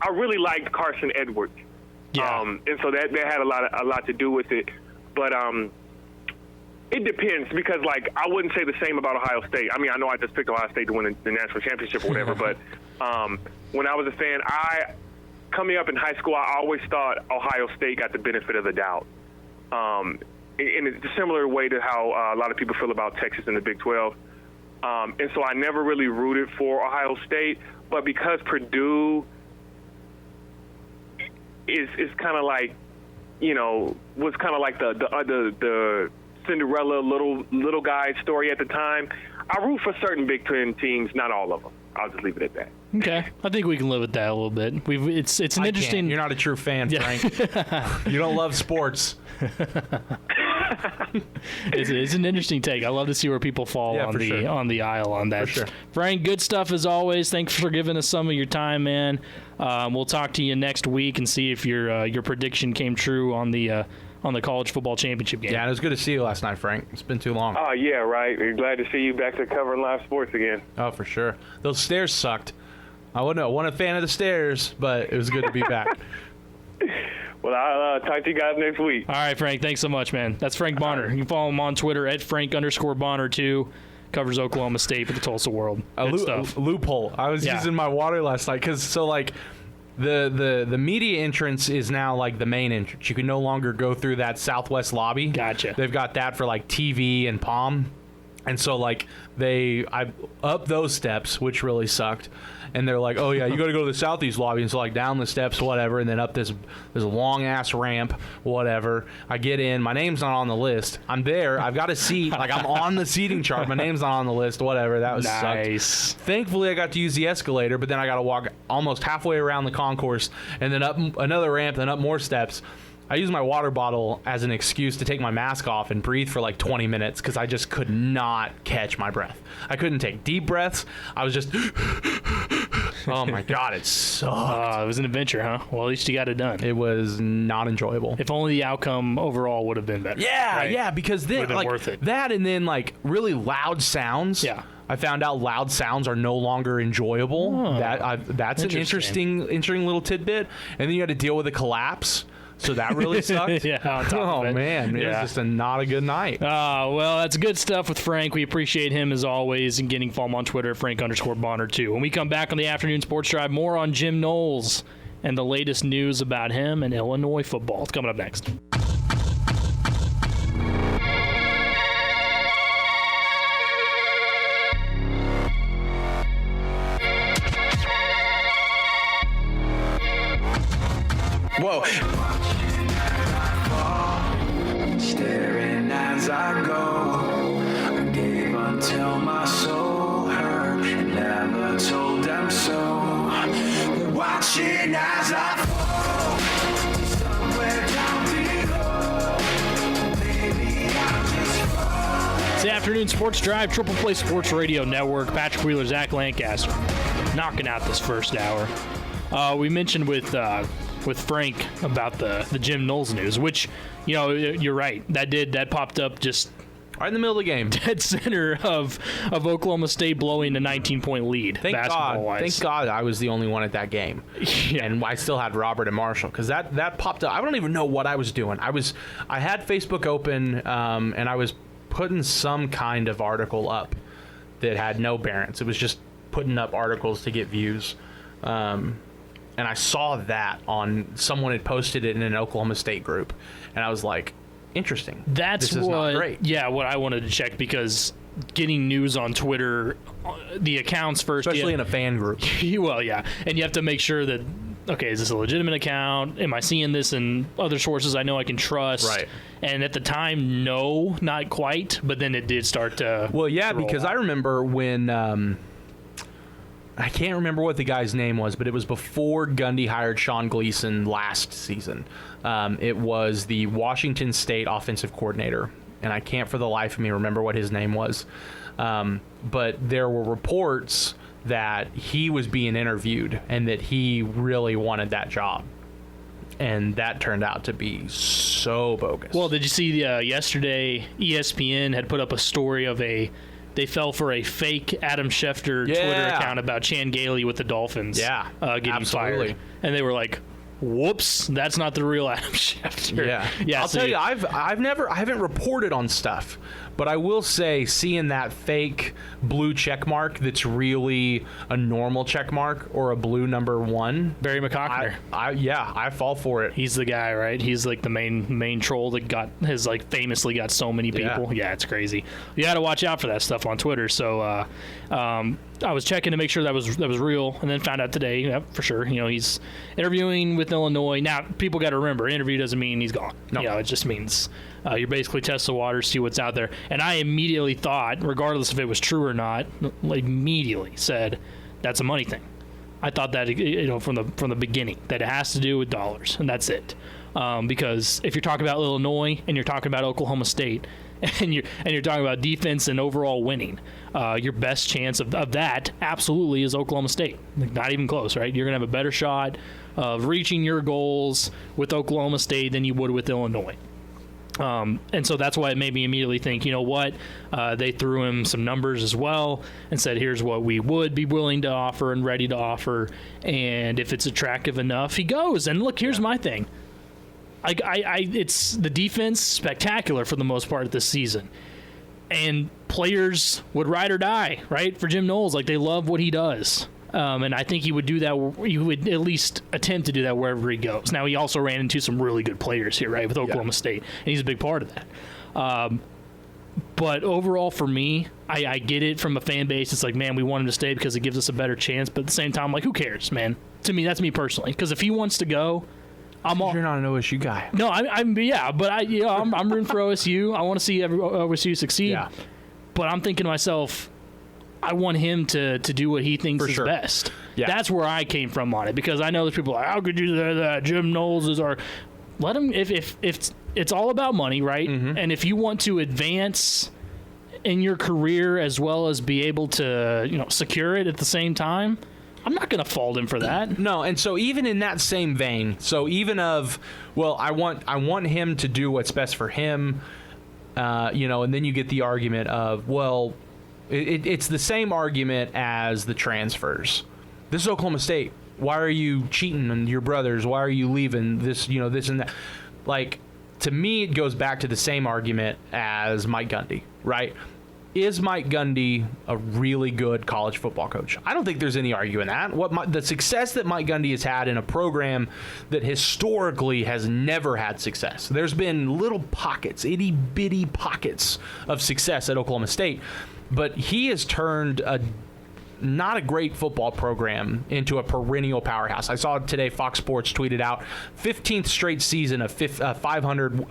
I really liked Carson Edwards. Yeah. And so that had a lot to do with it. But it depends, because I wouldn't say the same about Ohio State. I mean, I know I just picked Ohio State to win the national championship or whatever, but when I was a fan, coming up in high school, I always thought Ohio State got the benefit of the doubt. In a similar way to how a lot of people feel about Texas in the Big 12. And so I never really rooted for Ohio State, but because Purdue is kind of like, was kind of like the Cinderella little guy story at the time, I root for certain Big 10 teams, not all of them. I'll just leave it at that. Okay, I think we can live with that a little bit. It's an interesting. Can't. You're not a true fan, Frank. You don't love sports. It's an interesting take. I love to see where people fall on the aisle on that. For sure. Frank, good stuff as always. Thanks for giving us some of your time, man. We'll talk to you next week and see if your prediction came true on the college football championship game. Yeah, it was good to see you last night, Frank. It's been too long. Oh, yeah, right. Glad to see you back to covering live sports again. Oh, for sure. Those stairs sucked. I wasn't a fan of the stairs, but it was good to be back. Well, I'll talk to you guys next week. All right, Frank. Thanks so much, man. That's Frank Bonner. You can follow him on Twitter at Frank_Bonner2. Covers Oklahoma State for the Tulsa World. Good stuff. Loophole. I was using my water last night because the media entrance is now like the main entrance. You can no longer go through that southwest lobby. Gotcha. They've got that for like TV and Palm, and so like I up those steps, which really sucked. And they're like, oh, yeah, you got to go to the southeast lobby. And so, like, down the steps, whatever, and then up this long-ass ramp, whatever. I get in. My name's not on the list. I'm there. I've got a seat. Like, I'm on the seating chart. My name's not on the list, whatever. That was nice. Sucked. Thankfully, I got to use the escalator, but then I got to walk almost halfway around the concourse and then up another ramp, then up more steps. I used my water bottle as an excuse to take my mask off and breathe for like 20 minutes because I just could not catch my breath. I couldn't take deep breaths. I was just, oh my God, it sucked. It was an adventure, huh? Well, at least you got it done. It was not enjoyable. If only the outcome overall would have been better. Yeah, right? yeah, because then like worth it. That and then like really loud sounds. Yeah. I found out loud sounds are no longer enjoyable. Oh, that's an interesting little tidbit. And then you had to deal with a collapse. So that really sucked. Yeah, on top of it. Man, it was just not a good night. Well, that's good stuff with Frank. We appreciate him as always and getting follow him on Twitter at Frank_Bonner2. When we come back on the afternoon sports drive, more on Jim Knowles and the latest news about him and Illinois football. It's coming up next. Whoa. Staring as I go, I gave until my soul hurt, and never told them so. They're watching as I fall, somewhere down below. Maybe I'll just fall. It's the afternoon sports drive, Triple Play Sports Radio Network. Patrick Wheeler, Zach Lancaster, knocking out this first hour. We mentioned with Frank about the Jim Knowles news, which, you know, you're right. That popped up just right in the middle of the game. Dead center of Oklahoma State blowing a 19-point lead. Thank basketball-wise. God I was the only one at that game. Yeah. And I still had Robert and Marshall because that popped up. I don't even know what I was doing. I had Facebook open and I was putting some kind of article up that had no bearance. It was just putting up articles to get views. And I saw that someone had posted it in an Oklahoma State group, and I was like, interesting. This is not great. Yeah, what I wanted to check, because getting news on Twitter, the accounts first, especially in a fan group. Well, yeah, and you have to make sure that, okay, is this a legitimate account? Am I seeing this in other sources I know I can trust? Right. And at the time, no, not quite, but then it did start to. Well, yeah, because out. I remember when. I can't remember what the guy's name was, but it was before Gundy hired Sean Gleason last season. It was the Washington State offensive coordinator, and I can't for the life of me remember what his name was. But there were reports that he was being interviewed and that he really wanted that job. And that turned out to be so bogus. Well, did you see yesterday ESPN had put up a story of they fell for a fake Adam Schefter Twitter account about Chan Gailey with the Dolphins getting fired. And they were like, whoops, that's not the real Adam Schefter. Yeah. I'll tell you, I haven't reported on stuff, but I will say seeing that fake blue check mark that's really a normal check mark or a blue number 1. Barry McCockner. I fall for it. He's the guy, right? He's like the main troll that famously got so many people. Yeah, it's crazy. You got to watch out for that stuff on Twitter. So I was checking to make sure that was real, and then found out today, for sure. You know, he's interviewing with Illinois. Now, people got to remember, interview doesn't mean he's gone. No. You know, it just means you basically test the waters, see what's out there. And I immediately thought, regardless if it was true or not, immediately said that's a money thing. I thought that, you know, from the beginning, that it has to do with dollars, and that's it. Because if you're talking about Illinois and you're talking about Oklahoma State, and you're talking about defense and overall winning, your best chance of that absolutely is Oklahoma State. Like, not even close, right? You're going to have a better shot of reaching your goals with Oklahoma State than you would with Illinois. And so that's why it made me immediately think, you know what, they threw him some numbers as well and said, here's what we would be willing to offer and ready to offer. And if it's attractive enough, he goes. And look, here's my thing. It's the defense spectacular for the most part this season, and players would ride or die, right, for Jim Knowles. Like, they love what he does. And I think he would do that. He would at least attempt to do that wherever he goes. Now, he also ran into some really good players here, right, with Oklahoma State, and he's a big part of that. But overall, for me, I get it from a fan base. It's like, man, we want him to stay because it gives us a better chance. But at the same time, like, who cares, man? To me, that's me personally. Because if he wants to go, I'm all. You're not an OSU guy. No, I'm rooting for OSU. I want to see OSU succeed. Yeah. But I'm thinking to myself, I want him to do what he thinks is best. Yeah. That's where I came from on it, because I know there's people like, how could you do that? Jim Knowles is our. Let him, if it's all about money, right? Mm-hmm. And if you want to advance in your career as well as be able to, secure it at the same time, I'm not going to fault him for that. No, and so even in that same vein, I want him to do what's best for him, and then you get the argument of, well, it's the same argument as the transfers. This is Oklahoma State. Why are you cheating on your brothers? Why are you leaving this, this and that? Like, to me, it goes back to the same argument as Mike Gundy, right? Is Mike Gundy a really good college football coach? I don't think there's any arguing that. The success that Mike Gundy has had in a program that historically has never had success. There's been little pockets, itty-bitty pockets of success at Oklahoma State, but he has turned not a great football program into a perennial powerhouse. I saw today Fox Sports tweeted out 15th straight season of 500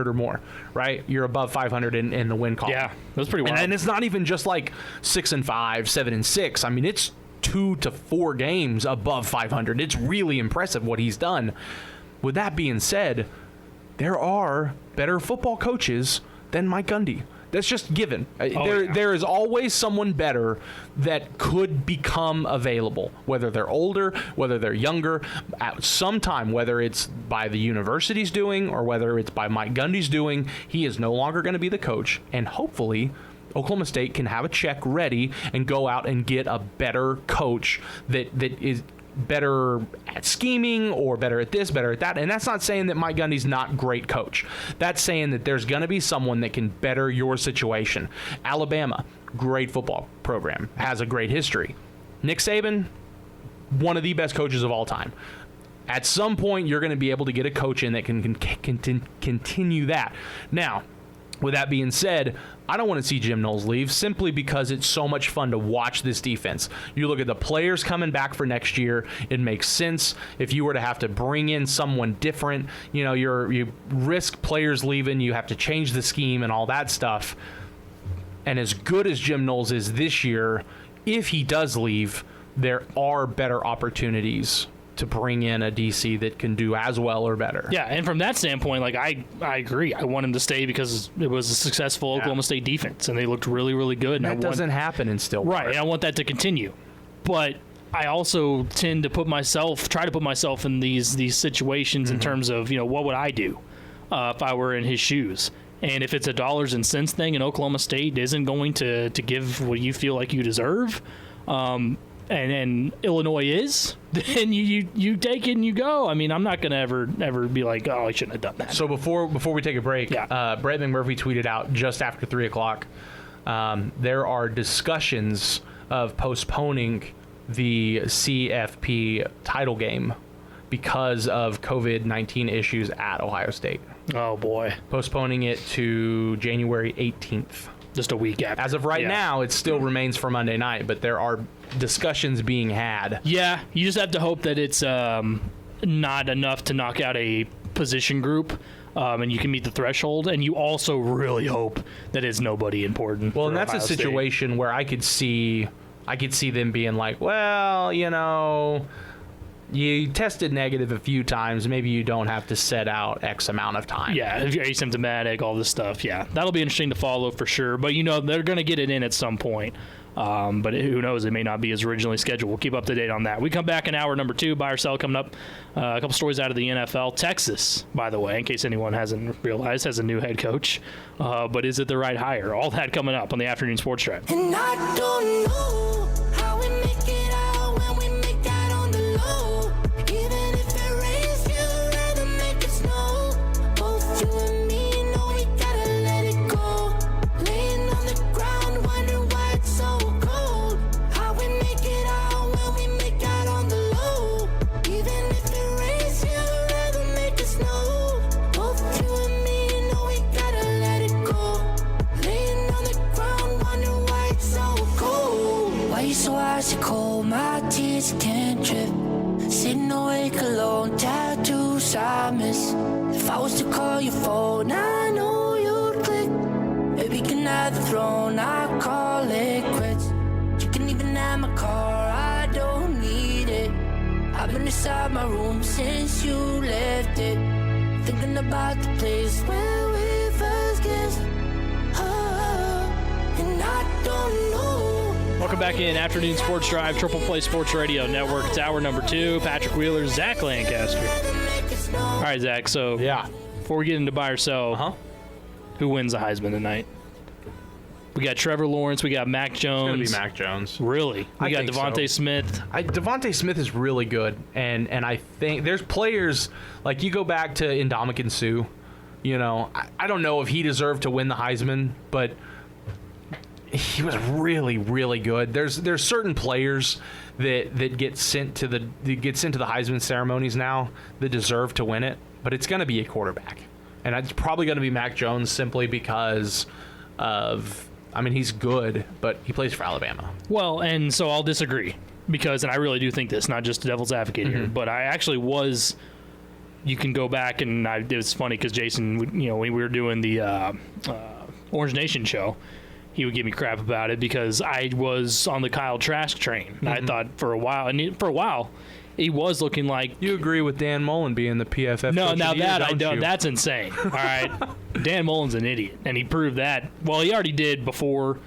or more, right? You're above 500 in the win column. Yeah, that's pretty wild. And it's not even just like 6-5, 7-6. I mean, it's 2 to 4 games above 500. It's really impressive what he's done. With that being said, there are better football coaches than Mike Gundy. That's just given. There is always someone better that could become available, whether they're older, whether they're younger, at some time, whether it's by the university's doing or whether it's by Mike Gundy's doing. He is no longer going to be the coach, and hopefully Oklahoma State can have a check ready and go out and get a better coach that is better at scheming or better at this, better at that. And that's not saying that Mike Gundy's not a great coach. That's saying that there's going to be someone that can better your situation. Alabama, great football program, has a great history. Nick Saban, one of the best coaches of all time. At some point, you're going to be able to get a coach in that can continue that. Now, with that being said, I don't want to see Jim Knowles leave simply because it's so much fun to watch this defense. You look at the players coming back for next year, it makes sense. If you were to have to bring in someone different, you risk players leaving, you have to change the scheme and all that stuff. And as good as Jim Knowles is this year, if he does leave, there are better opportunities to bring in a DC that can do as well or better. Yeah, and from that standpoint, like I agree. I want him to stay because it was a successful Oklahoma State defense, and they looked really, really good. And that doesn't happen in Stillwater. Right, and I want that to continue. But I also tend to try to put myself in these situations in terms of, what would I do if I were in his shoes? And if it's a dollars and cents thing and Oklahoma State isn't going to give what you feel like you deserve, and Illinois is, then you take it and you go. I mean, I'm not going to ever be like, oh, I shouldn't have done that. So before we take a break, Brett McMurphy tweeted out just after 3 o'clock, there are discussions of postponing the CFP title game because of COVID-19 issues at Ohio State. Oh, boy. Postponing it to January 18th. Just a week after. As of right now, it still remains for Monday night, but there are discussions being had. Yeah, you just have to hope that it's not enough to knock out a position group, and you can meet the threshold. And you also really hope that it's nobody important. Well, and that's Ohio a situation State. where I could see them being like, well, you tested negative a few times. Maybe you don't have to set out X amount of time. Yeah, if you're asymptomatic, all this stuff. Yeah, that'll be interesting to follow for sure. But, they're going to get it in at some point. But who knows? It may not be as originally scheduled. We'll keep up to date on that. We come back in hour number 2, buy or sell coming up. A couple stories out of the NFL. Texas, by the way, in case anyone hasn't realized, has a new head coach. But is it the right hire? All that coming up on the Afternoon Sports Drive. And I don't know how we make it out when we make that on the low. Even if it rains, you'd rather make it trip. Sitting awake alone, tattoos I miss. If I was to call your phone, I know you'd click. Maybe you can have the throne, I call it quits. You can even have my car, I don't need it. I've been inside my room since you left it. Thinking about the place where we first kissed. Oh, and I don't know. Welcome back in Afternoon Sports Drive, Triple Play Sports Radio Network. It's hour number 2. Patrick Wheeler, Zach Lancaster. All right, Zach, so Yeah. before we get into buy or sell, who wins the Heisman tonight? We got Trevor Lawrence. We got Mac Jones. It's going to be Mac Jones. Really? We I got think Devontae so. Smith. Devontae Smith is really good, and I think there's players, like you go back to Ndamukong Suh, you know, I don't know if he deserved to win the Heisman, but he was really, really good. There's certain players that get sent to the Heisman ceremonies now that deserve to win it, but it's going to be a quarterback, and it's probably going to be Mac Jones simply because of, I mean, he's good, but he plays for Alabama. Well, and so I'll disagree because, and I really do think this, not just devil's advocate here, but I actually was. You can go back and it was funny because Jason, you know, when we were doing the Orange Nation show, he would give me crap about it because I was on the Kyle Trask train. And I thought for a while, he was looking like. You agree with Dan Mullen being the PFF? No, coach now of the year, that I don't don't. you? That's insane. All right, Dan Mullen's an idiot, and he proved that. Well, he already did before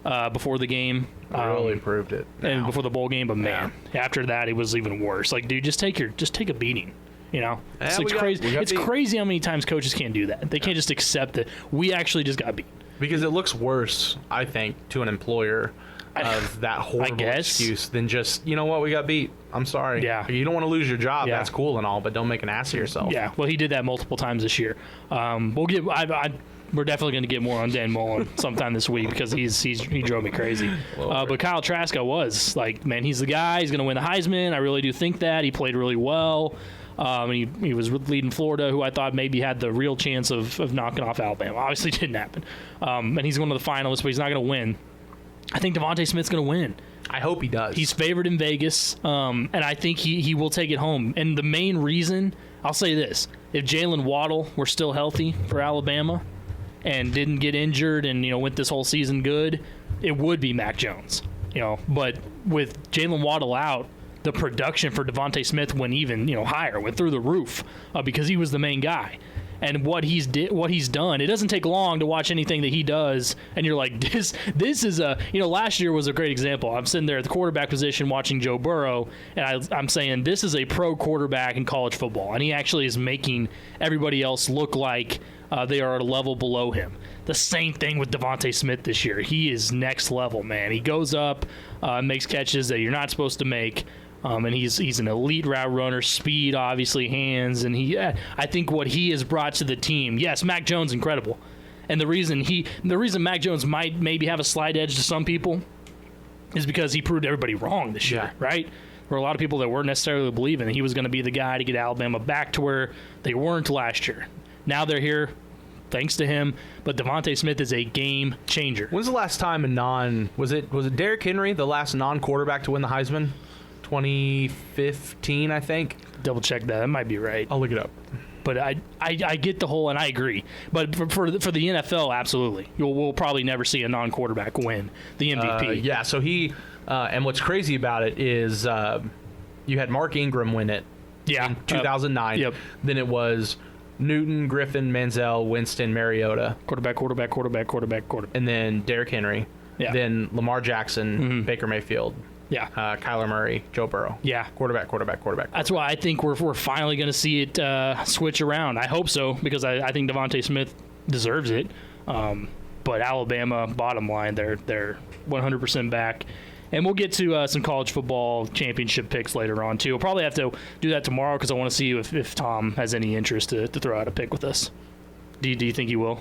the game. Really proved it. And now. before the bowl game, but man, after that it was even worse. Like, dude, just take a beating. You know, it's Yeah, like we crazy. got It's beat. crazy how many times coaches can't do that. They can't just accept that we actually just got beat. Because it looks worse, I think, to an employer of that horrible guess. excuse than just, you know what, we got beat. I'm sorry. Yeah. You don't want to lose your job. Yeah. That's cool and all, but don't make an ass of yourself. Yeah, well, he did that multiple times this year. We'll get. We're definitely going to get more on Dan Mullen sometime this week because he drove me crazy. But Kyle Trask, I was like, man, he's the guy. He's going to win the Heisman. I really do think that. He played really well. And he was leading Florida, who I thought maybe had the real chance of knocking off Alabama. Obviously, didn't happen. And he's one of the finalists, but he's not going to win. I think Devontae Smith's going to win. I hope he does. He's favored in Vegas, and I think he will take it home. And the main reason, I'll say this, if Jalen Waddle were still healthy for Alabama and didn't get injured and, you know, went this whole season good, it would be Mac Jones. You know, but with Jalen Waddle out, the production for Devontae Smith went even, you know, higher, went through the roof because he was the main guy. And what he's done, it doesn't take long to watch anything that he does, and you're like, this is a, you know, last year was a great example. I'm sitting there at the quarterback position watching Joe Burrow, and I'm saying this is a pro quarterback in college football, and he actually is making everybody else look like they are at a level below him. The same thing with Devontae Smith this year. He is next level, man. He goes up, makes catches that you're not supposed to make. And he's an elite route runner, speed, obviously, hands, and I think what he has brought to the team. Yes, Mac Jones incredible, and the reason Mac Jones might maybe have a slight edge to some people is because he proved everybody wrong this year, right? There were a lot of people that weren't necessarily believing that he was going to be the guy to get Alabama back to where they weren't last year. Now they're here, thanks to him. But Devontae Smith is a game changer. When's the last time was it Derrick Henry, the last non-quarterback to win the Heisman? 2015, I think. Double check that. That might be right. I'll look it up. But I get the whole, and I agree. But for the NFL, absolutely, we'll probably never see a non-quarterback win the MVP. Yeah. So he, and what's crazy about it is, you had Mark Ingram win it. Yeah. In 2009. Yep. Then it was Newton, Griffin, Manziel, Winston, Mariota. Quarterback. And then Derrick Henry. Yeah. Then Lamar Jackson, Baker Mayfield. Yeah. Kyler Murray, Joe Burrow. Yeah. Quarterback. That's why I think we're finally going to see it switch around. I hope so, because I think Devontae Smith deserves it. But Alabama, bottom line, they're 100% back. And we'll get to some college football championship picks later on, too. We'll probably have to do that tomorrow because I want to see if Tom has any interest to throw out a pick with us. Do you think he will?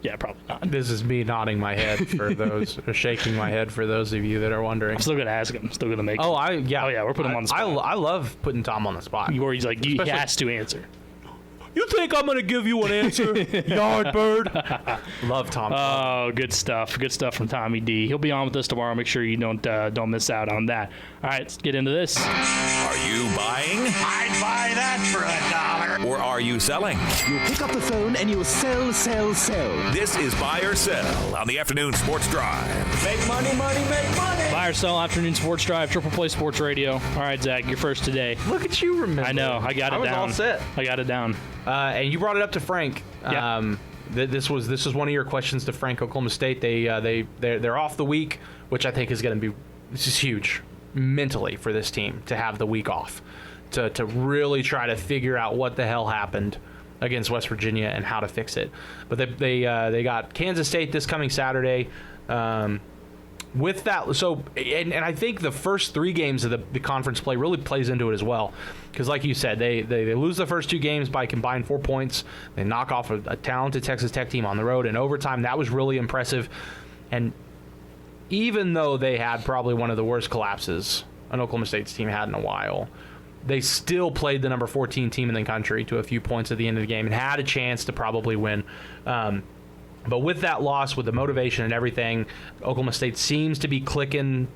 Yeah, probably not. This is me nodding my head for those, or shaking my head for those of you that are wondering. I'm still going to ask him. Still going to make Oh, yeah, we're putting him on the spot. I love putting Tom on the spot. Where he's like, he Especially- has to answer. You think I'm going to give you an answer, Yardbird? Love Tom. Oh, good stuff. Good stuff from Tommy D. He'll be on with us tomorrow. Make sure you don't miss out on that. All right, let's get into this. Are you buying? I'd buy that for $1. Or are you selling? You pick up the phone and you sell. This is Buy or Sell on the Afternoon Sports Drive. Make money, make money. Buy or sell afternoon sports drive, Triple Play Sports Radio. All right, Zach, you're first today. Look at you, remember. I know. I got it I was down. all set. I got it down. And you brought it up to Frank. Yeah. This was one of your questions to Frank. Oklahoma State. They're off the week, which I think is going to be this is huge mentally for this team to have the week off, to really try to figure out what the hell happened against West Virginia and how to fix it. But they got Kansas State this coming Saturday. With that, so and I think the first 3 games of the conference play really plays into it as well, because like you said, they lose the first 2 games by combined 4 points. They knock off a talented Texas Tech team on the road in overtime. That was really impressive. And even though they had probably one of the worst collapses an Oklahoma State's team had in a while, they still played the number 14 team in the country to a few points at the end of the game and had a chance to probably win. But with that loss, with the motivation and everything, Oklahoma State seems to be clicking.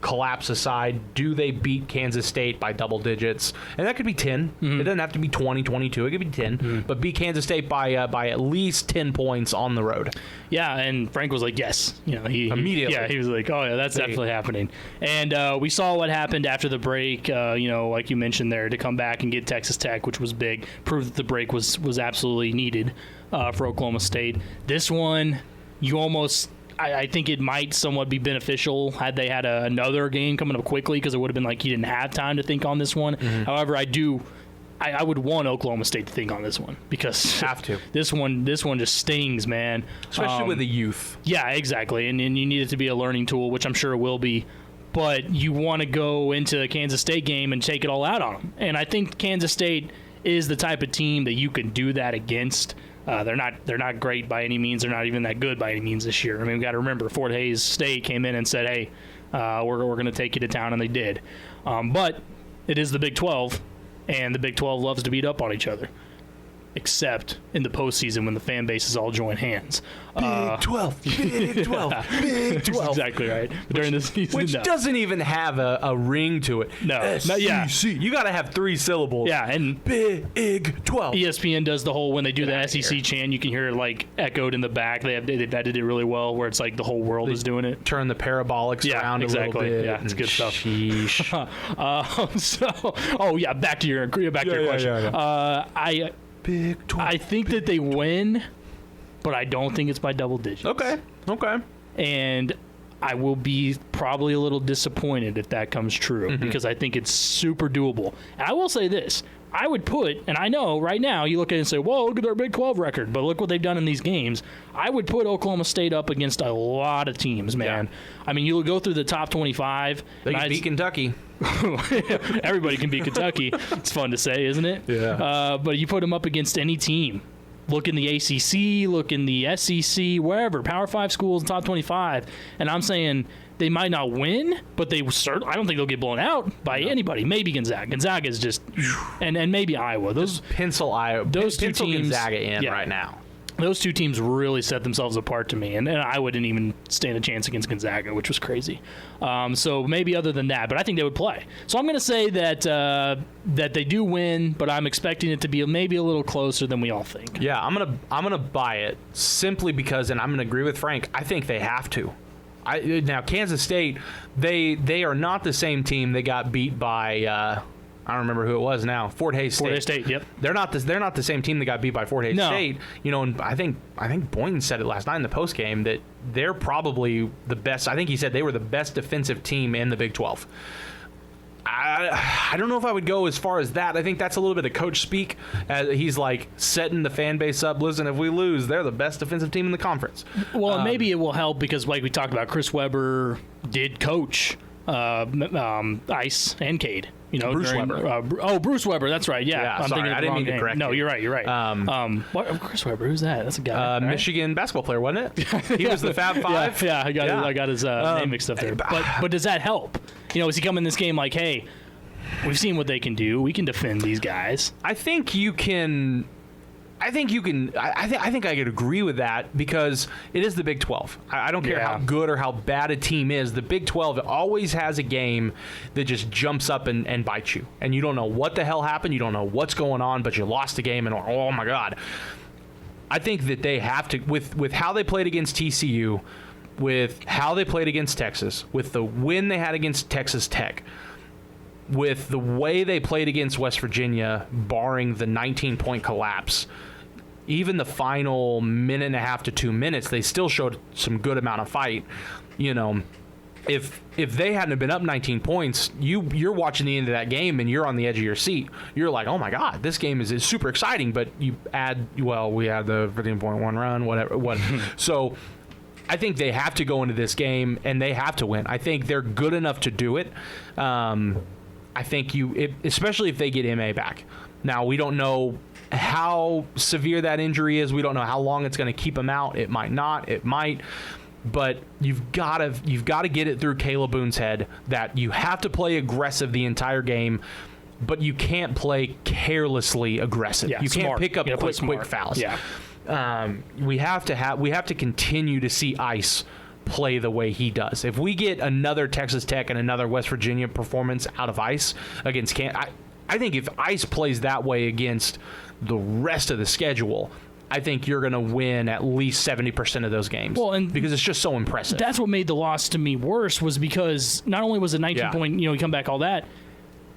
Collapse aside, do they beat Kansas State by double digits? And that could be 10. Mm-hmm. It doesn't have to be 20, 22. It could be 10. Mm-hmm. But beat Kansas State by at least 10 points on the road. Yeah, and Frank was like, yes. He immediately. He was like, oh, yeah, that's definitely happening. And we saw what happened after the break, like you mentioned there, to come back and get Texas Tech, which was big, proved that the break was absolutely needed for Oklahoma State. This one, you almost... I think it might somewhat be beneficial had they had another game coming up quickly, because it would have been like you didn't have time to think on this one. Mm-hmm. However, I would want Oklahoma State to think on this one, because have to. This one just stings, man. Especially with the youth. Yeah, exactly. And you need it to be a learning tool, which I'm sure it will be. But you want to go into the Kansas State game and take it all out on them. And I think Kansas State is the type of team that you can do that against. They're not great by any means. They're not even that good by any means this year. I mean, we got to remember, Fort Hays State came in and said, "Hey, we're going to take you to town," and they did. But it is the Big 12, and the Big 12 loves to beat up on each other, except in the postseason when the fan bases all join hands. Big 12, Big 12, Big 12. That's exactly right. But during the season, which doesn't even have a ring to it. No. SEC. You got to have 3 syllables. Yeah, and Big 12. ESPN does the whole, when they do the SEC chant, you can hear it like echoed in the back. They've edited it really well, where it's like the whole world is doing it. Turn the parabolics around exactly. a little bit. Yeah, it's good stuff. Sheesh. Back to your question. Yeah. Big 12. I think that they win, but I don't think it's by double digits. Okay. And I will be probably a little disappointed if that comes true, because I think it's super doable. And I will say this. I would put, and I know right now you look at it and say, whoa, look at their Big 12 record, but look what they've done in these games. I would put Oklahoma State up against a lot of teams, man. Yeah. I mean, you'll go through the top 25. They can beat Kentucky. Everybody can beat Kentucky. It's fun to say, isn't it? Yeah. But you put them up against any team. Look in the ACC, look in the SEC, wherever, Power 5 schools, top 25. And I'm saying they might not win, but I don't think they'll get blown out by anybody. Maybe Gonzaga. Gonzaga is just, and maybe Iowa. Those pencil two teams, Gonzaga in right now. Those two teams really set themselves apart to me, and I wouldn't even stand a chance against Gonzaga, which was crazy. So maybe other than that, but I think they would play. So I'm going to say that they do win, but I'm expecting it to be maybe a little closer than we all think. Yeah, I'm gonna buy it simply because, and I'm going to agree with Frank. I think they have to. Now Kansas State, they are not the same team. They got beat by. I don't remember who it was now. Fort Hays State. Fort Hays State, yep. They're not the same team that got beat by Fort Hays State. And I think Boynton said it last night in the postgame that they're probably the best. I think he said they were the best defensive team in the Big 12. I don't know if I would go as far as that. I think that's a little bit of coach speak. He's like setting the fan base up. Listen, if we lose, they're the best defensive team in the conference. Well, maybe it will help because, like we talked about, Chris Webber did coach Ice and Cade. Bruce Weber. Bruce Weber. That's right. Yeah. I'm sorry, thinking of the I didn't mean to correct No, you. You're right. Chris Webber. Who's that? That's a guy. Right? Michigan basketball player, wasn't it? He was the Fab Five. Yeah, I got his name mixed up there. But does that help? Is he coming in this game like, hey, we've seen what they can do. We can defend these guys. I think you can I think you can. I think I could agree with that because it is the Big 12. I don't care how good or how bad a team is. The Big 12 always has a game that just jumps up and bites you, and you don't know what the hell happened. You don't know what's going on, but you lost the game, and oh my God. I think that they have to with how they played against TCU, with how they played against Texas, with the win they had against Texas Tech, with the way they played against West Virginia, barring the 19-point collapse. Even the final minute and a half to 2 minutes, they still showed some good amount of fight. You know, if they hadn't been up 19 points, you're watching the end of that game and you're on the edge of your seat. You're like, oh my God, this game is super exciting. But you add, well, we had the 15.1 run, whatever. So I think they have to go into this game and they have to win. I think they're good enough to do it. I think especially if they get MA back. Now, we don't know how severe that injury is. We don't know how long it's going to keep him out. It might not. It might. But you've got to get it through Caleb Boone's head that you have to play aggressive the entire game, but you can't play carelessly aggressive. Yeah, you can't smart. pick up quick fouls. Yeah. We have to continue to see Ice play the way he does. If we get another Texas Tech and another West Virginia performance out of Ice against I think if Ice plays that way against the rest of the schedule, I think you're going to win at least 70% of those games. Well, and because it's just so impressive. That's what made the loss to me worse, was because not only was it 19-point, you come back all that,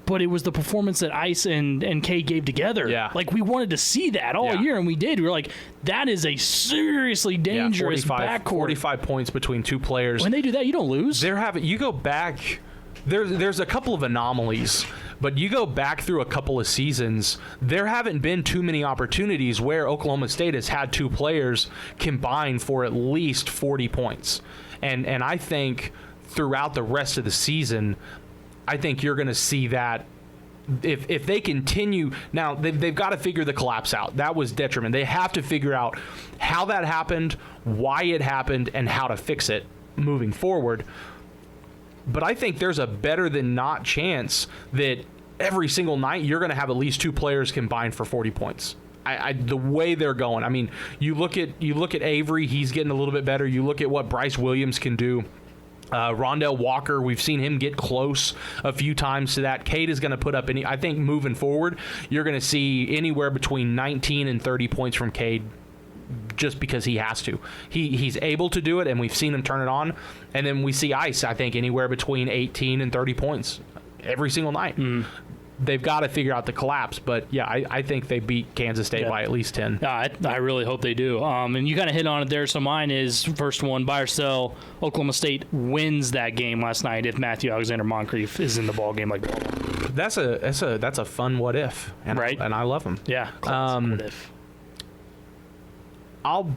but it was the performance that Ice and K gave together. Yeah. Like, we wanted to see that all year, and we did. We were like, that is a seriously dangerous backcourt. 45 points between two players. When they do that, you don't lose. You go back, there's a couple of anomalies, but you go back through a couple of seasons, there haven't been too many opportunities where Oklahoma State has had two players combine for at least 40 points. And I think throughout the rest of the season, I think you're going to see that if they continue. Now, they've got to figure the collapse out. That was detriment. They have to figure out how that happened, why it happened, and how to fix it moving forward. But I think there's a better than not chance that every single night you're going to have at least two players combined for 40 points. The way they're going. I mean, you look at Avery, he's getting a little bit better. You look at what Bryce Williams can do. Rondell Walker, we've seen him get close a few times to that. Cade is going to put up I think moving forward, you're going to see anywhere between 19 and 30 points from Cade, just because he has to. He's able to do it, and we've seen him turn it on. And then we see Ice, I think, anywhere between 18 and 30 points every single night. They've got to figure out the collapse, but yeah, I think they beat Kansas State by at least 10. I really hope they do. And you kind of hit on it there. So mine is first one, buy or sell. Oklahoma State wins that game last night if Matthew Alexander Moncrief is in the ball game. That's a fun what if, and right? And I love him. Yeah, what if. I'll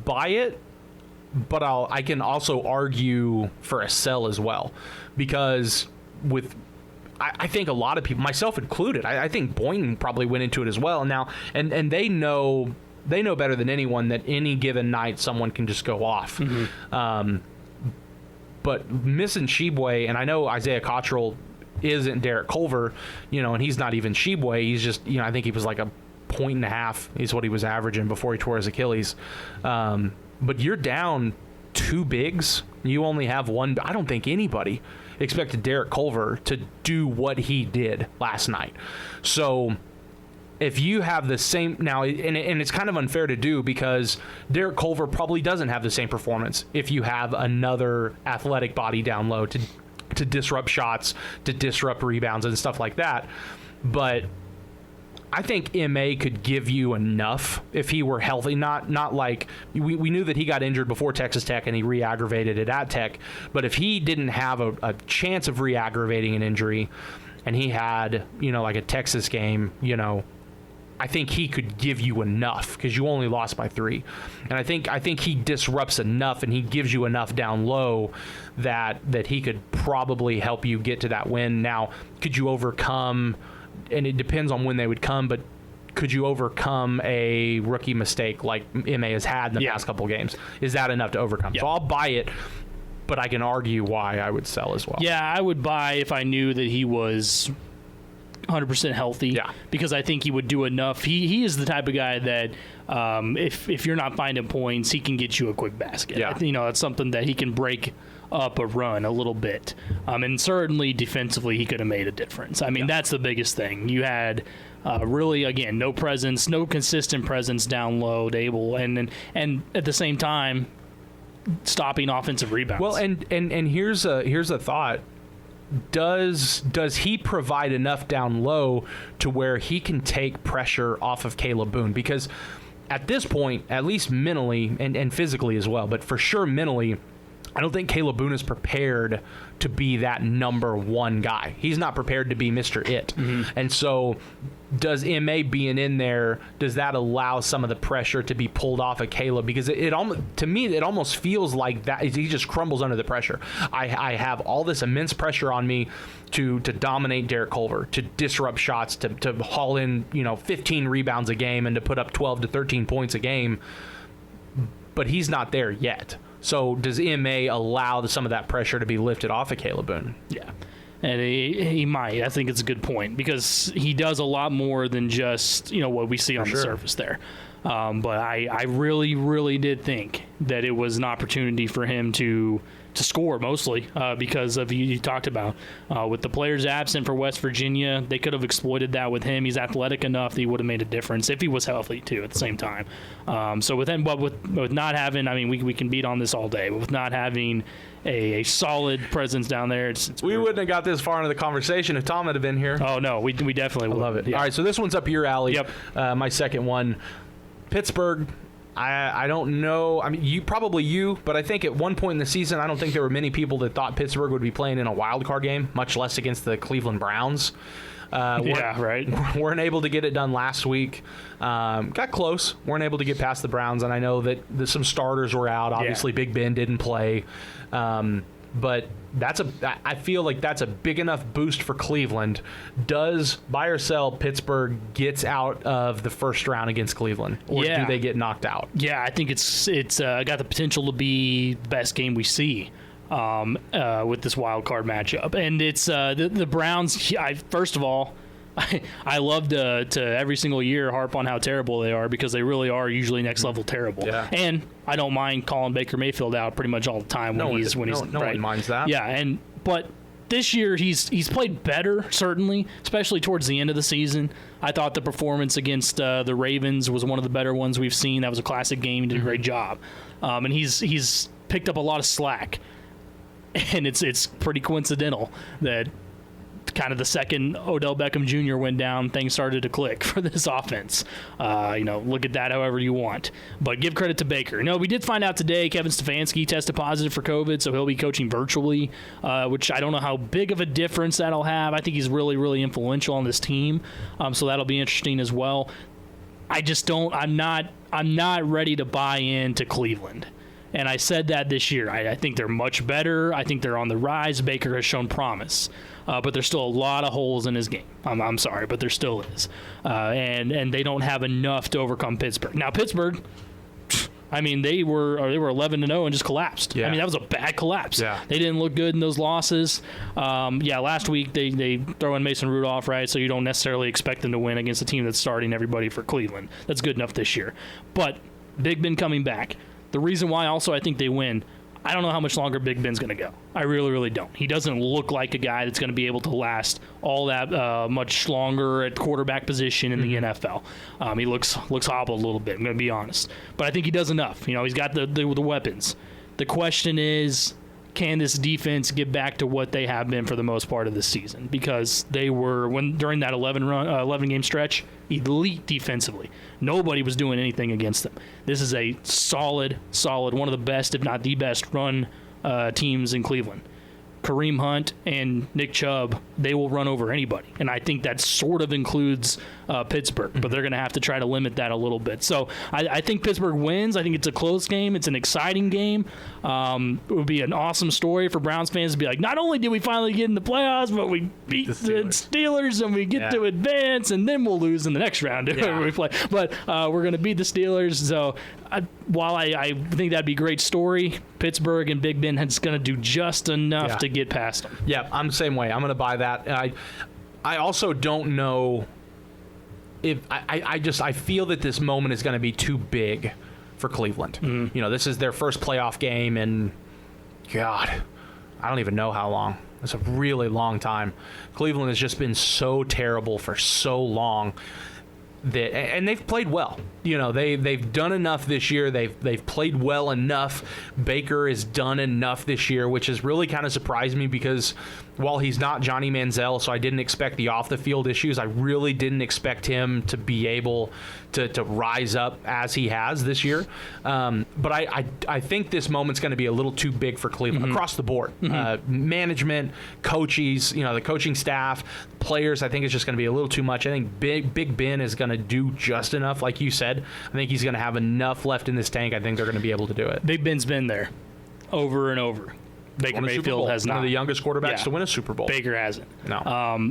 buy it, but I can also argue for a sell as well, because I think a lot of people, myself included, I think Boynton probably went into it as well. Now, and they know better than anyone that any given night someone can just go off. But missing Sheboy, and I know Isaiah Cottrell isn't Derek Culver, and he's not even Sheboy. He's just, I think he was like a 1.5 is what he was averaging before he tore his Achilles. But you're down two bigs. You only have one. I don't think anybody expected Derek Culver to do what he did last night. So if you have the same now, and it's kind of unfair to do because Derek Culver probably doesn't have the same performance if you have another athletic body down low to disrupt shots, to disrupt rebounds and stuff like that. But I think MA could give you enough if he were healthy. Not like we knew that he got injured before Texas Tech and he re-aggravated it at Tech. But if he didn't have a chance of re-aggravating an injury and he had, like a Texas game, I think he could give you enough because you only lost by 3. And I think he disrupts enough and he gives you enough down low that he could probably help you get to that win. Now, could you overcome... And it depends on when they would come, but could you overcome a rookie mistake like MA has had in the past couple games? Is that enough to overcome? So I'll buy it, but I can argue why I would sell as well. Yeah, I would buy if I knew that he was 100% healthy. Yeah. Because I think he would do enough. He is the type of guy that if you're not finding points, he can get you a quick basket. Yeah. That's something that he can break up a run a little bit. And certainly defensively, he could have made a difference. I mean, that's the biggest thing. You had really, again, no presence, no consistent presence down low, Dable, and at the same time, stopping offensive rebounds. Well, and here's a thought. Does he provide enough down low to where he can take pressure off of Caleb Boone? Because at this point, at least mentally and physically as well, but for sure mentally, I don't think Caleb Boone is prepared to be that number one guy. He's not prepared to be Mr. It. And so does MA being in there, does that allow some of the pressure to be pulled off of Caleb? Because it almost, to me, it almost feels like that he just crumbles under the pressure. I have all this immense pressure on me to dominate Derek Culver, to disrupt shots, to haul in 15 rebounds a game and to put up 12 to 13 points a game. But he's not there yet. So does MA allow some of that pressure to be lifted off of Caleb Boone? Yeah. And he might. I think it's a good point because he does a lot more than just what we see on the surface there. But I really, really did think that it was an opportunity for him to score mostly because of you talked about with the players absent for West Virginia. They could have exploited that with him. He's athletic enough that he would have made a difference if he was healthy too at the same time. So with him, but with not having, I mean, we can beat on this all day, but with not having a solid presence down there, it's we wouldn't have got this far into the conversation if Tom had been here. Oh no, we definitely would. I love it. Yeah. All right, so this one's up your alley. Yep. My second one, Pittsburgh. I don't know. I mean, but I think at one point in the season, I don't think there were many people that thought Pittsburgh would be playing in a wild card game, much less against the Cleveland Browns. Weren't able to get it done last week. Got close. Weren't able to get past the Browns, and I know that some starters were out. Obviously, Big Ben didn't play. But I feel like that's a big enough boost for Cleveland. Does buy or sell Pittsburgh gets out of the first round against Cleveland, or do they get knocked out? Yeah, I think it's got the potential to be the best game we see with this wild card matchup, and it's the Browns. First of all, I love to every single year harp on how terrible they are because they really are usually next level terrible. Yeah. And I don't mind calling Baker Mayfield out pretty much all the time when he's no right. one minds that. Yeah, but this year he's played better, certainly, especially towards the end of the season. I thought the performance against the Ravens was one of the better ones we've seen. That was a classic game. He did a great job, and he's picked up a lot of slack, and it's pretty coincidental that kind of the second Odell Beckham Jr. went down, things started to click for this offense. Look at that however you want. But give credit to Baker. We did find out today Kevin Stefanski tested positive for COVID, so he'll be coaching virtually, which I don't know how big of a difference that'll have. I think he's really, really influential on this team, so that'll be interesting as well. I'm not ready to buy into Cleveland. And I said that this year. I think they're much better. I think they're on the rise. Baker has shown promise. But there's still a lot of holes in his game. I'm sorry, but there still is. And they don't have enough to overcome Pittsburgh. Now, Pittsburgh, I mean, they were 11-0 and just collapsed. Yeah. I mean, that was a bad collapse. Yeah. They didn't look good in those losses. Last week they throw in Mason Rudolph, right? So you don't necessarily expect them to win against a team that's starting everybody for Cleveland. That's good enough this year. But Big Ben coming back. The reason why also I think they win, I don't know how much longer Big Ben's going to go. I really, really don't. He doesn't look like a guy that's going to be able to last all that much longer at quarterback position in the NFL. He looks hobbled a little bit, I'm going to be honest. But I think he does enough. He's got the weapons. The question is, can this defense get back to what they have been for the most part of this season? Because they were, during that 11-game stretch, elite defensively. Nobody was doing anything against them. This is a solid, one of the best, if not the best, run teams in Cleveland. Kareem Hunt and Nick Chubb, they will run over anybody. And I think that sort of includes Pittsburgh, but they're going to have to try to limit that a little bit. So I think Pittsburgh wins. I think it's a close game. It's an exciting game. It would be an awesome story for Browns fans to be like, not only did we finally get in the playoffs, but we beat the Steelers and we get to advance, and then we'll lose in the next round whoever we play. But we're going to beat the Steelers. So while I think that'd be a great story, Pittsburgh and Big Ben is going to do just enough to get past them. Yeah, I'm the same way. I'm going to buy that. I also don't know if I feel that this moment is going to be too big for Cleveland. Mm-hmm. You know, this is their first playoff game, and God, I don't even know how long. It's a really long time. Cleveland has just been so terrible for so long. And they've played well. You know, they've done enough this year. They've played well enough. Baker has done enough this year, which has really kind of surprised me because while he's not Johnny Manziel, so I didn't expect the off the field issues, I really didn't expect him to be able to rise up as he has this year. But I think this moment's going to be a little too big for Cleveland across the board. Management, coaches, you know, the coaching staff, players. I think it's just going to be a little too much. I think Big Ben is going to do just enough, like you said. I think he's going to have enough left in this tank. I think they're going to be able to do it. Big Ben's been there over and over. Baker Mayfield has not. One of the youngest quarterbacks to win a Super Bowl. Baker hasn't. No.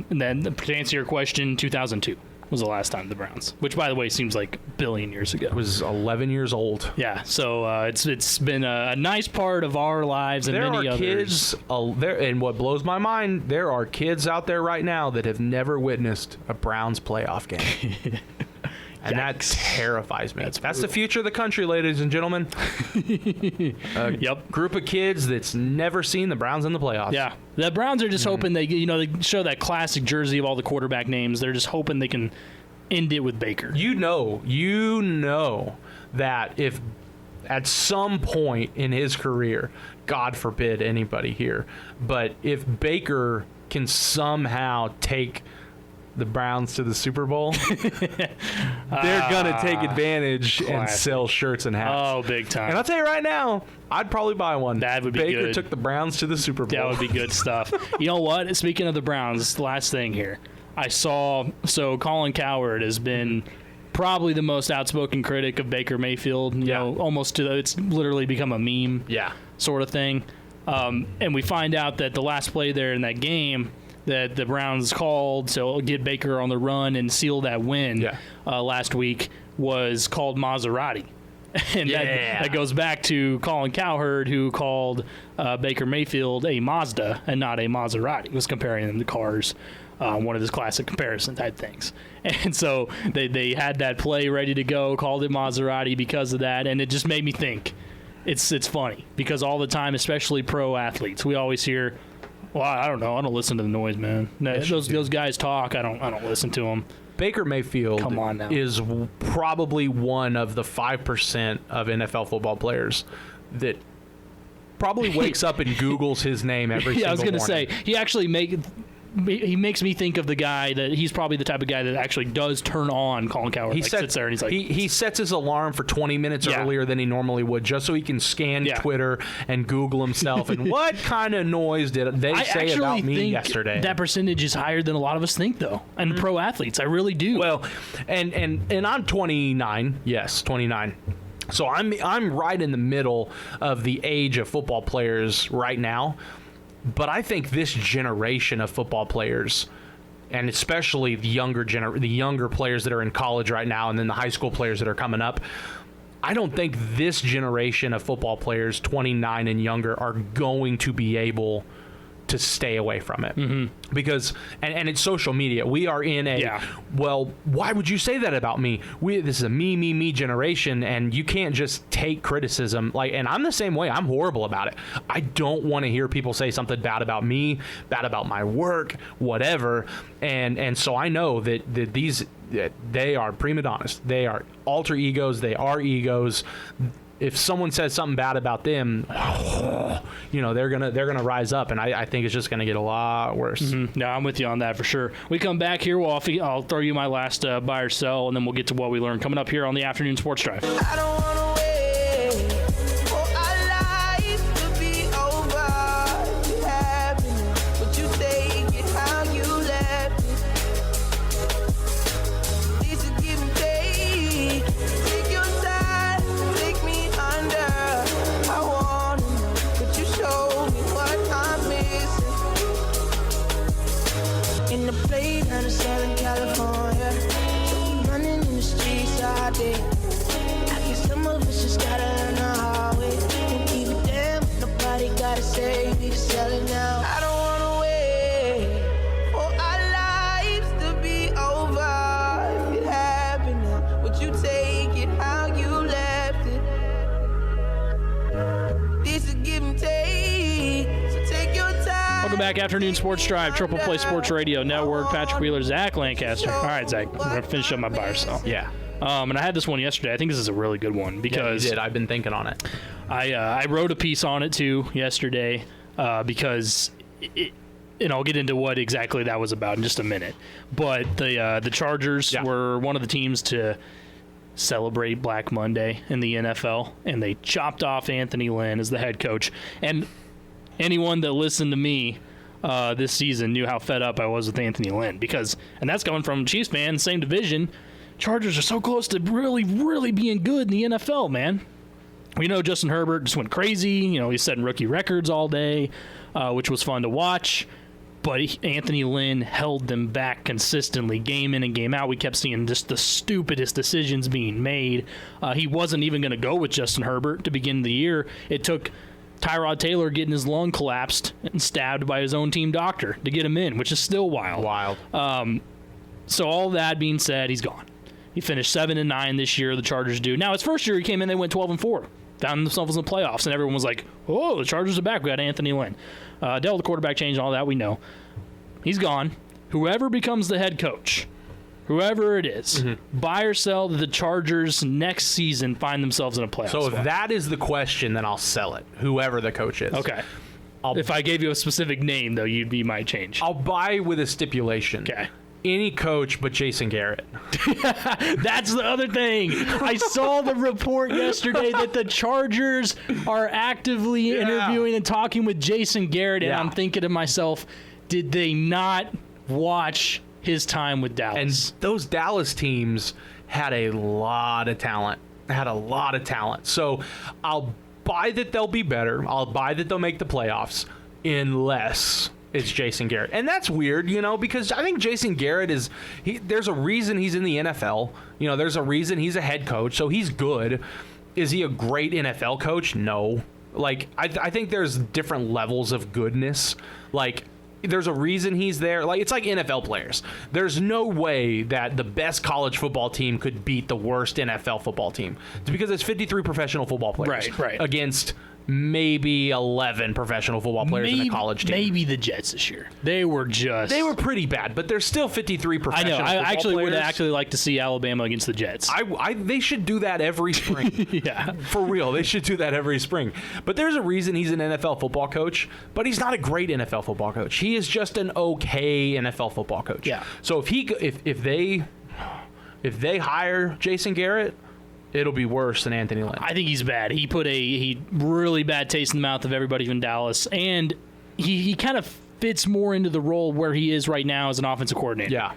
And then to answer your question, 2002 was the last time the Browns, which by the way seems like a billion years ago. It was 11 years old. Yeah. So it's been a nice part of our lives and many others. Kids, and what blows my mind, there are kids out there right now that have never witnessed a Browns playoff game. And that terrifies me. That's the future of the country, ladies and gentlemen. Yep. Group of kids that's never seen the Browns in the playoffs. Yeah. The Browns are just hoping they show that classic jersey of all the quarterback names. They're just hoping they can end it with Baker. You know that if at some point in his career, God forbid anybody here, but if Baker can somehow take the Browns to the Super Bowl, they're going to take advantage and sell shirts and hats. Oh, big time. And I'll tell you right now, I'd probably buy one. That would be Baker good. took the Browns to the Super Bowl. That would be good stuff. You know what? Speaking of the Browns, last thing here. So Colin Cowherd has been probably the most outspoken critic of Baker Mayfield. You know, almost it's literally become a meme sort of thing. And we find out that the last play there in that game that the Browns called to get Baker on the run and seal that win last week was called Maserati. And that goes back to Colin Cowherd, who called Baker Mayfield a Mazda and not a Maserati. He was comparing them to cars, one of his classic comparison type things. And so they had that play ready to go, called it Maserati because of that, and it just made me think. It's funny because all the time, especially pro athletes, we always hear, well, I don't know. I don't listen to the noise, man. Those guys talk. I don't listen to them. Baker Mayfield Come on now. is probably one of the 5% of NFL football players that probably wakes up and Googles his name every single morning. I was going to say, he makes me think of the guy that he's probably the type of guy that actually does turn on Colin Cowherd. Sits there and he's like, he sets his alarm for 20 minutes earlier than he normally would, just so he can scan Twitter and Google himself. And what kind of noise did they say about me yesterday? That percentage is higher than a lot of us think, though, and pro athletes. I really do. Well, and I'm 29. Yes, 29. So I'm right in the middle of the age of football players right now. But I think this generation of football players, and especially the younger players that are in college right now, and then the high school players that are coming up, I don't think this generation of football players, 29 and younger, are going to be able to stay away from it. Because and it's social media. We are in a well, why would you say that about me? This is a me generation, and you can't just take criticism and I'm the same way. I'm horrible about it. I don't want to hear people say something bad about me, bad about my work, whatever. And so I know that they are prima donnas. They are alter egos. They are egos. If someone says something bad about them, they're gonna rise up, and I think it's just gonna get a lot worse. No, I'm with you on that for sure. We come back here. I'll throw you my last buy or sell, and then we'll get to what we learned coming up here on the Afternoon Sports Drive. I don't wanna wait for our life to be over. You happen, but you take it how you left it. This is give and take. Take your time, take me under. I wanna know, but you show me what I'm missing. In the play down in Southern California, running in the streets all day. I guess some of us just gotta learn the hard way. Don't give a damn what nobody gotta say. We just sell it now. I don't wanna wait for our life back. Afternoon Sports Drive, Triple Play Sports Radio Network. Patrick Wheeler, Zach Lancaster. All right, Zach, we're going to finish up my buy or sell. Yeah. And I had this one yesterday. I think this is a really good one because you did. I've been thinking on it. I wrote a piece on it too yesterday because and I'll get into what exactly that was about in just a minute. But the Chargers were one of the teams to celebrate Black Monday in the NFL, and they chopped off Anthony Lynn as the head coach. And anyone that listened to me this season knew how fed up I was with Anthony Lynn and that's coming from Chiefs fans, same division. Chargers are so close to really, really being good in the NFL, man. We know Justin Herbert just went crazy. He's setting rookie records all day, which was fun to watch. But Anthony Lynn held them back consistently, game in and game out. We kept seeing just the stupidest decisions being made. He wasn't even going to go with Justin Herbert to begin the year. It took Tyrod Taylor getting his lung collapsed and stabbed by his own team doctor to get him in, which is still wild. So all that being said, he's gone. He finished 7-9 this year. The Chargers do. Now, his first year he came in, they went 12-4, found themselves in the playoffs, and everyone was like, "Oh, the Chargers are back. We got Anthony Lynn." Dealt with the quarterback change and all that. We know he's gone. Whoever becomes the head coach, whoever it is, buy or sell that the Chargers next season find themselves in a playoff So spot. if that is the question, then I'll sell it. Whoever the coach is. Okay. If I gave you a specific name, though, you might change. I'll buy with a stipulation. Okay. Any coach but Jason Garrett. That's the other thing. I saw the report yesterday that the Chargers are actively interviewing and talking with Jason Garrett, and I'm thinking to myself, did they not watch his time with Dallas? And those Dallas teams had a lot of talent. So I'll buy that they'll be better. I'll buy that they'll make the playoffs unless it's Jason Garrett. And that's weird, because I think Jason Garrett there's a reason he's in the NFL. There's a reason he's a head coach, so he's good. Is he a great NFL coach? No. I think there's different levels of goodness. There's a reason he's there. It's like NFL players. There's no way that the best college football team could beat the worst NFL football team. It's because it's 53 professional football players right. against maybe 11 professional football players in a college team. Maybe the Jets this year. They were pretty bad, but there's still 53 professional football players. I actually would actually like to see Alabama against the Jets. They should do that every spring. Yeah. For real. They should do that every spring. But there's a reason he's an NFL football coach, but he's not a great NFL football coach. He is just an okay NFL football coach. Yeah. So if they hire Jason Garrett, it'll be worse than Anthony Lynn. I think he's bad. He put he really bad taste in the mouth of everybody in Dallas, and he kind of fits more into the role where he is right now as an offensive coordinator. Yeah.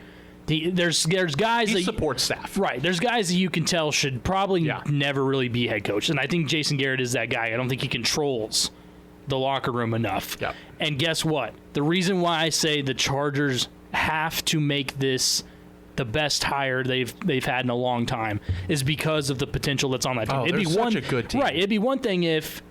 There's guys He's that support staff. Right. There's guys that you can tell should probably never really be head coach, and I think Jason Garrett is that guy. I don't think he controls the locker room enough. Yep. And guess what? The reason why I say the Chargers have to make this the best hire they've had in a long time is because of the potential that's on that team. It'd be such a good team. Right. It'd be one thing if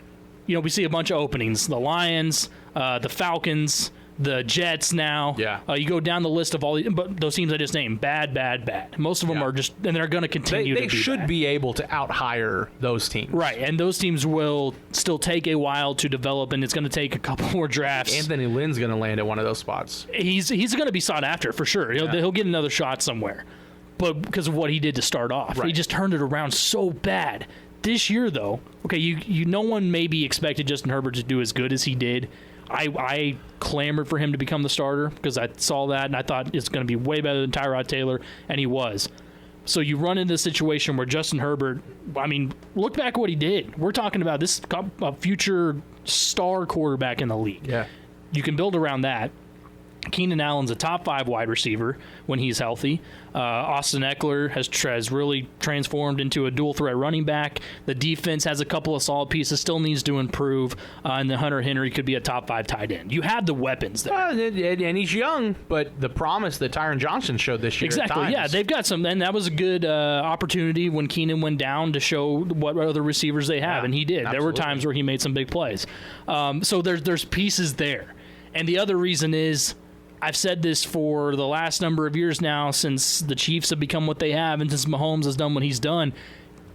we see a bunch of openings. The Lions, the Falcons, the Jets now. Yeah. You go down the list of all but those teams I just named. Bad. Most of them are just, and they're going to continue to be They should be able to out-hire those teams. Right, and those teams will still take a while to develop, and it's going to take a couple more drafts. Anthony Lynn's going to land at one of those spots. He's going to be sought after for sure. He'll get another shot somewhere, but because of what he did to start off, he just turned it around so bad. This year, though, okay, no one maybe expected Justin Herbert to do as good as he did. I clamored for him to become the starter because I saw that and I thought it's going to be way better than Tyrod Taylor, and he was. So you run into a situation where Justin Herbert, look back at what he did. We're talking about this a future star quarterback in the league. Yeah. You can build around that. Keenan Allen's a top 5 wide receiver when he's healthy. Austin Eckler has really transformed into a dual threat running back. The defense has a couple of solid pieces, still needs to improve, and then Hunter Henry could be a top 5 tight end. You have the weapons there. And he's young, but the promise that Tyron Johnson showed this year. Exactly, yeah. They've got some, and that was a good opportunity when Keenan went down to show what other receivers they have, and he did. Absolutely. There were times where he made some big plays. So there's pieces there. And the other reason is, I've said this for the last number of years now since the Chiefs have become what they have and since Mahomes has done what he's done,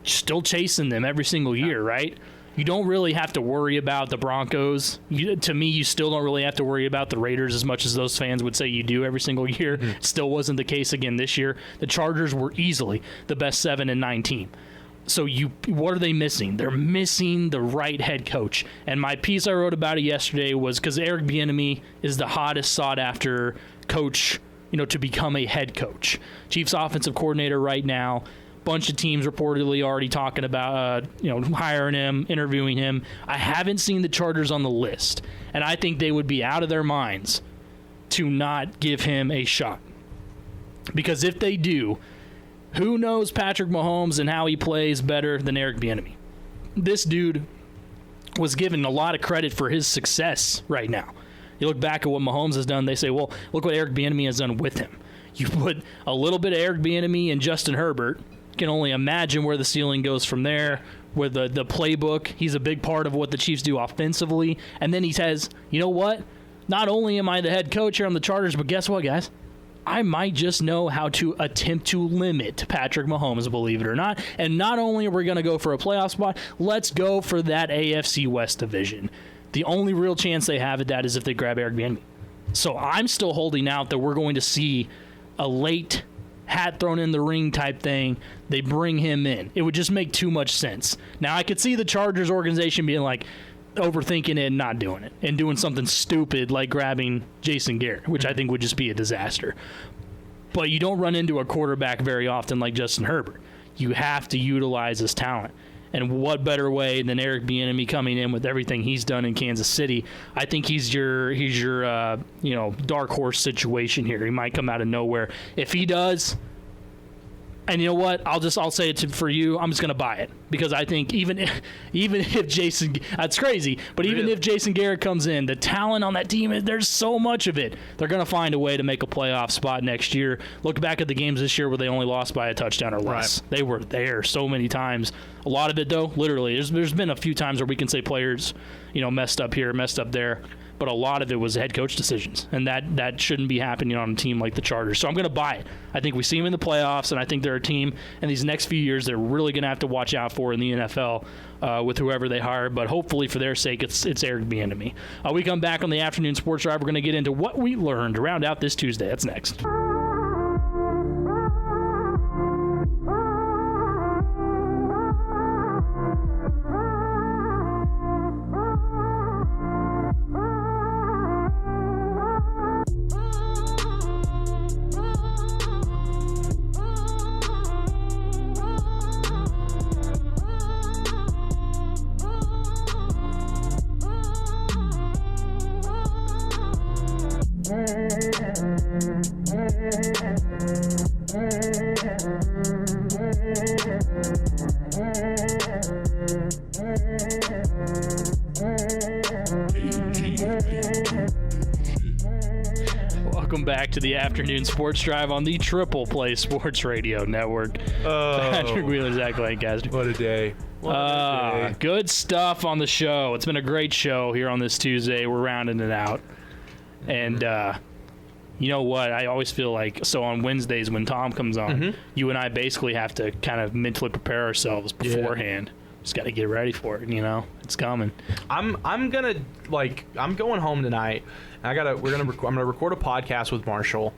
still chasing them every single year, right? You don't really have to worry about the Broncos. To me, you still don't really have to worry about the Raiders as much as those fans would say you do every single year. It still wasn't the case again this year. The Chargers were easily the best 7-9 team. So what are they missing? They're missing the right head coach. And my piece I wrote about it yesterday was because Eric Bieniemy is the hottest sought-after coach, to become a head coach. Chiefs offensive coordinator right now. Bunch of teams reportedly already talking about hiring him, interviewing him. I haven't seen the Chargers on the list, and I think they would be out of their minds to not give him a shot. Because if they do, who knows Patrick Mahomes and how he plays better than Eric Bieniemy? This dude was given a lot of credit for his success right now. You look back at what Mahomes has done, they say, well, look what Eric Bieniemy has done with him. You put a little bit of Eric Bieniemy and Justin Herbert, can only imagine where the ceiling goes from there, where the playbook, he's a big part of what the Chiefs do offensively. And then he says, you know what? Not only am I the head coach here on the Chargers, but guess what, guys? I might just know how to attempt to limit Patrick Mahomes, believe it or not. And not only are we going to go for a playoff spot, let's go for that AFC West division. The only real chance they have at that is if they grab Eric Bieniemy. So I'm still holding out that we're going to see a late hat thrown in the ring type thing. They bring him in. It would just make too much sense. Now, I could see the Chargers organization being like, overthinking it and not doing it, and doing something stupid like grabbing Jason Garrett, which I think would just be a disaster. But you don't run into a quarterback very often like Justin Herbert. You have to utilize his talent. And what better way than Eric Bieniemy coming in with everything he's done in Kansas City? I think he's your dark horse situation here. He might come out of nowhere. If he does, and you know what? I'll say it for you. I'm just going to buy it because I think even if Jason, that's crazy, but even if Jason Garrett comes in, the talent on that team, there's so much of it. They're going to find a way to make a playoff spot next year. Look back at the games this year where they only lost by a touchdown or less. Right. They were there so many times. A lot of it, though, literally, there's been a few times where we can say players, messed up here, messed up there. But a lot of it was head coach decisions, and that shouldn't be happening on a team like the Chargers. So I'm going to buy it. I think we see them in the playoffs, and I think they're a team in these next few years they're really going to have to watch out for in the NFL with whoever they hire. But hopefully for their sake, it's Eric Bieniemy. We come back on the afternoon sports drive. We're going to get into what we learned to round out this Tuesday. That's next. Welcome back to the afternoon sports drive on the Triple Play Sports Radio Network. Patrick Wheeler, Zach Lancaster. What a day. Good stuff on the show. It's been a great show here on this Tuesday. We're rounding it out. And you know what? I always feel like, so on Wednesdays when Tom comes on, you and I basically have to kind of mentally prepare ourselves beforehand. Just got to get ready for it, It's coming. I'm going home tonight. And I'm going to record a podcast with Marshall.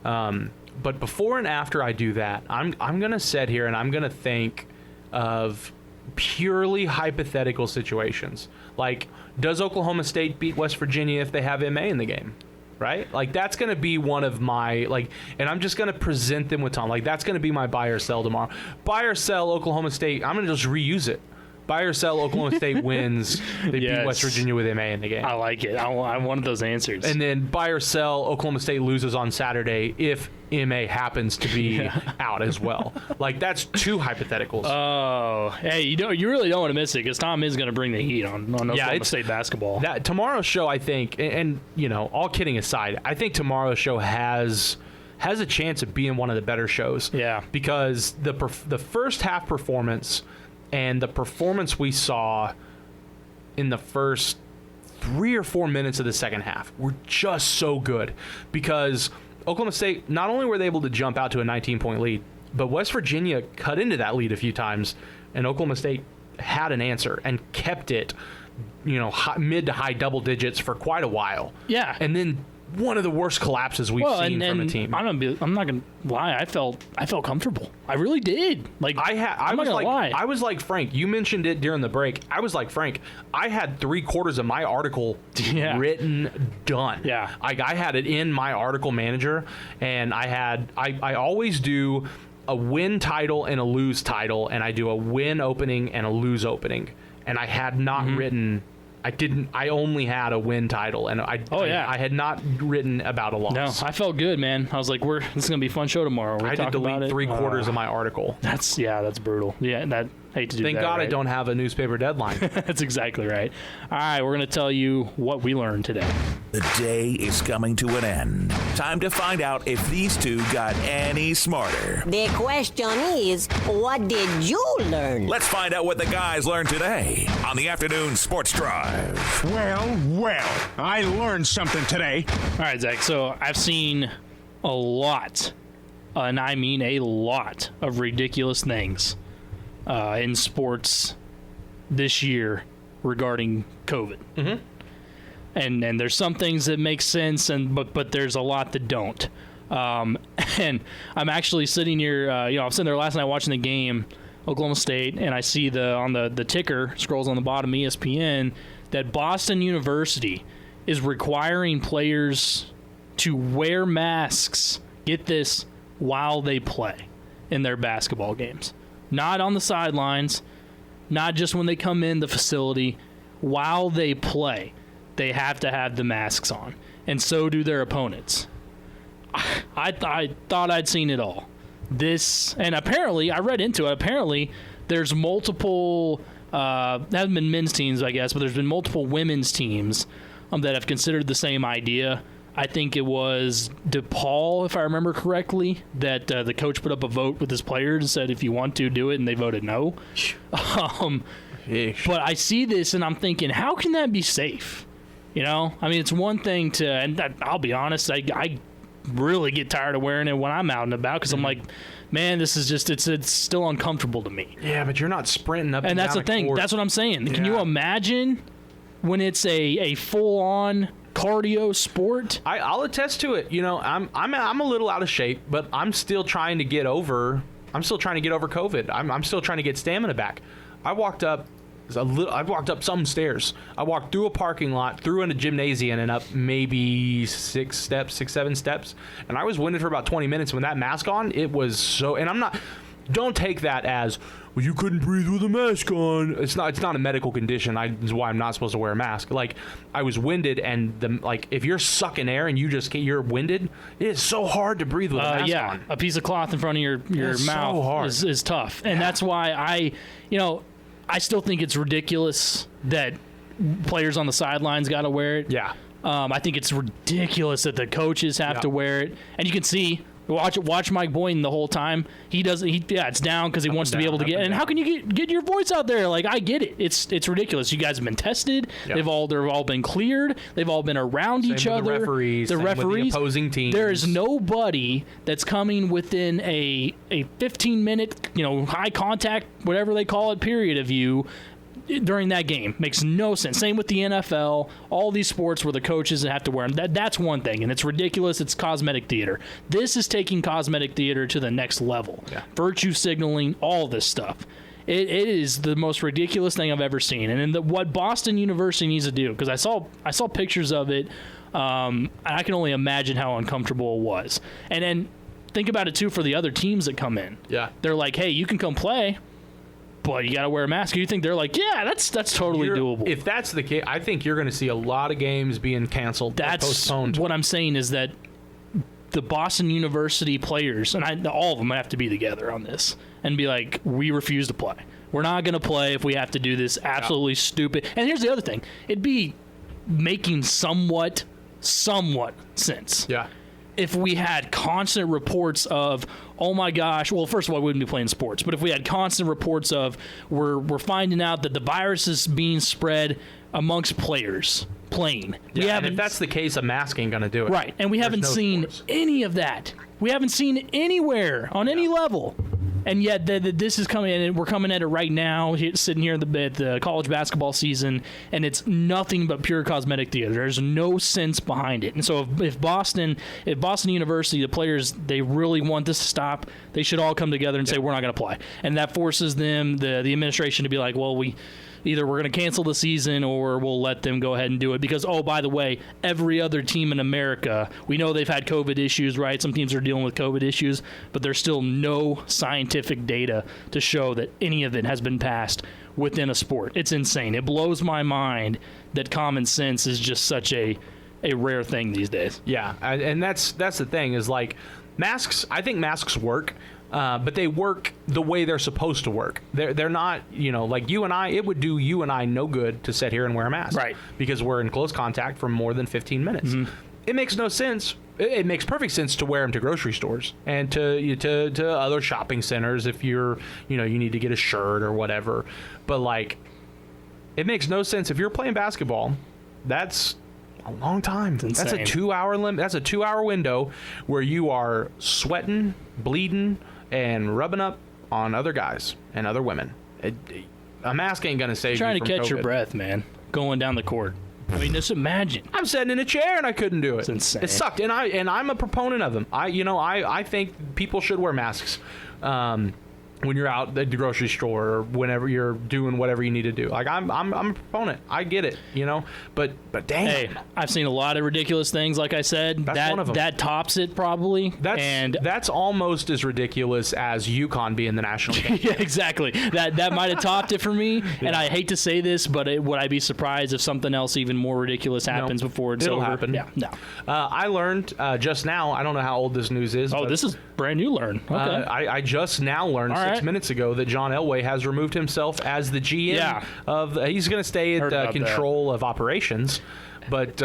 But before and after I do that, I'm going to sit here and I'm going to think of purely hypothetical situations. Like, does Oklahoma State beat West Virginia if they have MA in the game? Right? Like, that's going to be one of my, and I'm just going to present them with Tom. Like, that's going to be my buy or sell tomorrow. Buy or sell Oklahoma State. I'm going to just reuse it. Buy or sell Oklahoma State wins. They beat West Virginia with MA in the game. I like it. I wanted those answers. And then buy or sell Oklahoma State loses on Saturday if MA happens to be out as well. Like, that's two hypotheticals. Oh, hey, you really don't want to miss it because Tom is going to bring the heat on Oklahoma State basketball. That tomorrow's show, I think, and all kidding aside, I think tomorrow's show has a chance of being one of the better shows. Yeah. Because the first half performance and the performance we saw in the first 3 or 4 minutes of the second half were just so good because Oklahoma State, not only were they able to jump out to a 19-point lead, but West Virginia cut into that lead a few times, and Oklahoma State had an answer and kept it, mid to high double digits for quite a while. Yeah. And then one of the worst collapses we've seen from a team. I'm not gonna lie. I felt comfortable. I really did. Like I was like Frank. You mentioned it during the break. I was like Frank. I had 3/4 of my article written done. Yeah. I had it in my article manager, and I always do a win title and a lose title, and I do a win opening and a lose opening, and I had not written. I only had a win title, and I had not written about a loss. No, I felt good, man. I was like, this is going to be a fun show tomorrow. I had to delete 3/4 of my article. That's brutal. Yeah, hate to do Thank that. God right? I don't have a newspaper deadline. That's exactly right. All right, we're going to tell you what we learned today. The day is coming to an end. Time to find out if these two got any smarter. The question is, what did you learn? Let's find out what the guys learned today on the afternoon sports drive. Well, I learned something today. All right, Zach, so I've seen a lot, and I mean a lot, of ridiculous things in sports this year regarding COVID. Mm-hmm. And there's some things that make sense, but there's a lot that don't. And I'm actually sitting here, I was sitting there last night watching the game, Oklahoma State, and I see on the ticker, scrolls on the bottom, ESPN, that Boston University is requiring players to wear masks, get this, while they play in their basketball games. Not on the sidelines, not just when they come in the facility, while they play. They have to have the masks on, and so do their opponents. I thought I'd seen it all. And apparently, I read into it, apparently there's multiple, haven't been men's teams, I guess, but there's been multiple women's teams that have considered the same idea. I think it was DePaul, if I remember correctly, that the coach put up a vote with his players and said, if you want to, do it, and they voted no. But I see this, and I'm thinking, how can that be safe? It's one thing to, and I'll be honest, I really get tired of wearing it when I'm out and about because I'm like, man, this is just, it's still uncomfortable to me. Yeah, but you're not sprinting up and that's the thing. Court. That's what I'm saying. Yeah. Can you imagine when it's a full-on cardio sport? I'll attest to it. I'm a little out of shape, but I'm still trying to get over COVID. I'm still trying to get stamina back. I walked up some stairs. I walked through a parking lot, through in a gymnasium, and up maybe 6, 7 steps. And I was winded for about 20 minutes. When that mask on, it was so. And I'm not. Don't take that as, well, you couldn't breathe with a mask on. It's not a medical condition. That's why I'm not supposed to wear a mask. Like, I was winded, and if you're sucking air and you're winded, it is so hard to breathe with a mask on. A piece of cloth in front of your mouth is tough, and that's why I still think it's ridiculous that players on the sidelines got to wear it. Yeah. I think it's ridiculous that the coaches have to wear it. And you can see, watch Mike Boynton the whole time. It's down because he wants to be able to get. And how can you get your voice out there? Like, I get it. It's ridiculous. You guys have been tested. Yep. They've all been cleared. They've all been around each other. The referees, the opposing teams. There is nobody that's coming within a 15-minute, high contact, whatever they call it, period of you during that game. Makes no sense. Same with the NFL, all these sports where the coaches have to wear them. That's one thing, and it's ridiculous. It's cosmetic theater. This is taking cosmetic theater to the next level. Yeah. Virtue signaling, all this stuff. It is the most ridiculous thing I've ever seen. And what Boston University needs to do, because I saw pictures of it, and I can only imagine how uncomfortable it was. And then think about it, too, for the other teams that come in. Yeah. They're like, hey, you can come play, but you got to wear a mask. You think they're like, yeah, that's totally doable. If that's the case, I think you're going to see a lot of games being canceled or postponed. What I'm saying is that the Boston University players, and all of them have to be together on this and be like, we refuse to play. We're not going to play if we have to do this absolutely stupid. And here's the other thing. It'd be making somewhat sense. Yeah. If we had constant reports of, oh my gosh, well, first of all, we wouldn't be playing sports, but if we had constant reports of, we're finding out that the virus is being spread amongst players playing. Yeah, and if that's the case, a mask ain't going to do it. Right, and we haven't seen any of that. We haven't seen it anywhere on any level. And yet, this is coming in, and we're coming at it right now, sitting here at the college basketball season, and it's nothing but pure cosmetic theater. There's no sense behind it. And so, if Boston University, the players, they really want this to stop, they should all come together and say, we're not going to play. And that forces them, the administration, to be like, well, either we're going to cancel the season or we'll let them go ahead and do it. Because, oh, by the way, every other team in America, we know they've had COVID issues, right? Some teams are dealing with COVID issues, but there's still no scientific data to show that any of it has been passed within a sport. It's insane. It blows my mind that common sense is just such a rare thing these days. Yeah, and that's the thing is, like, masks, I think masks work. But they work the way they're supposed to work. They're not, like you and I, it would do you and I no good to sit here and wear a mask. Right. Because we're in close contact for more than 15 minutes. Mm-hmm. It makes no sense. It makes perfect sense to wear them to grocery stores and to other shopping centers if you need to get a shirt or whatever. But, like, it makes no sense. If you're playing basketball, that's a long time. That's a 2-hour limit. That's a 2-hour window where you are sweating, bleeding, and rubbing up on other guys and other women. A mask ain't gonna save you from trying to catch COVID. your breath, man, going down the court. I mean, just imagine. I'm sitting in a chair and I couldn't do it. It's insane. It sucked, and I'm a proponent of them. I think people should wear masks when you're out at the grocery store or whenever you're doing whatever you need to do. Like, I'm a proponent. I get it, but damn. Hey, I've seen a lot of ridiculous things. Like I said, That's one of them. That tops it probably. That's almost as ridiculous as UConn being the national champion. Yeah, exactly. That might have topped it for me. Yeah. And I hate to say this, but would I be surprised if something else even more ridiculous happens before it's It'll over? happen. Yeah, no. I learned just now. I don't know how old this news is. Oh, this is brand new. Learn. Okay. I just now learned 6 minutes ago that John Elway has removed himself as the GM of. He's going to stay at control of operations, but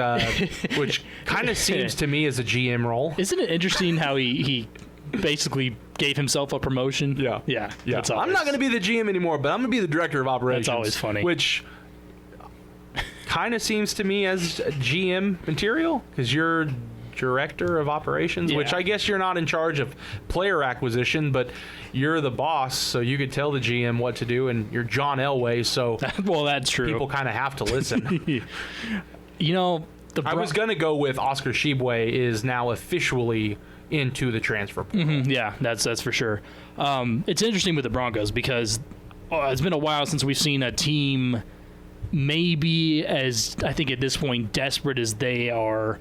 which kind of seems to me as a GM role. Isn't it interesting how he basically gave himself a promotion? Yeah. I'm not going to be the GM anymore, but I'm going to be the director of operations. That's always funny. Which kind of seems to me as GM material, because you're director of operations, which I guess you're not in charge of player acquisition, but you're the boss, so you could tell the GM what to do, and you're John Elway, so well, that's true. People kind of have to listen. I was going to go with Oscar Tshiebwe is now officially into the transfer portal. Mm-hmm. Yeah, that's for sure. It's interesting with the Broncos because it's been a while since we've seen a team maybe as, I think at this point, desperate as they are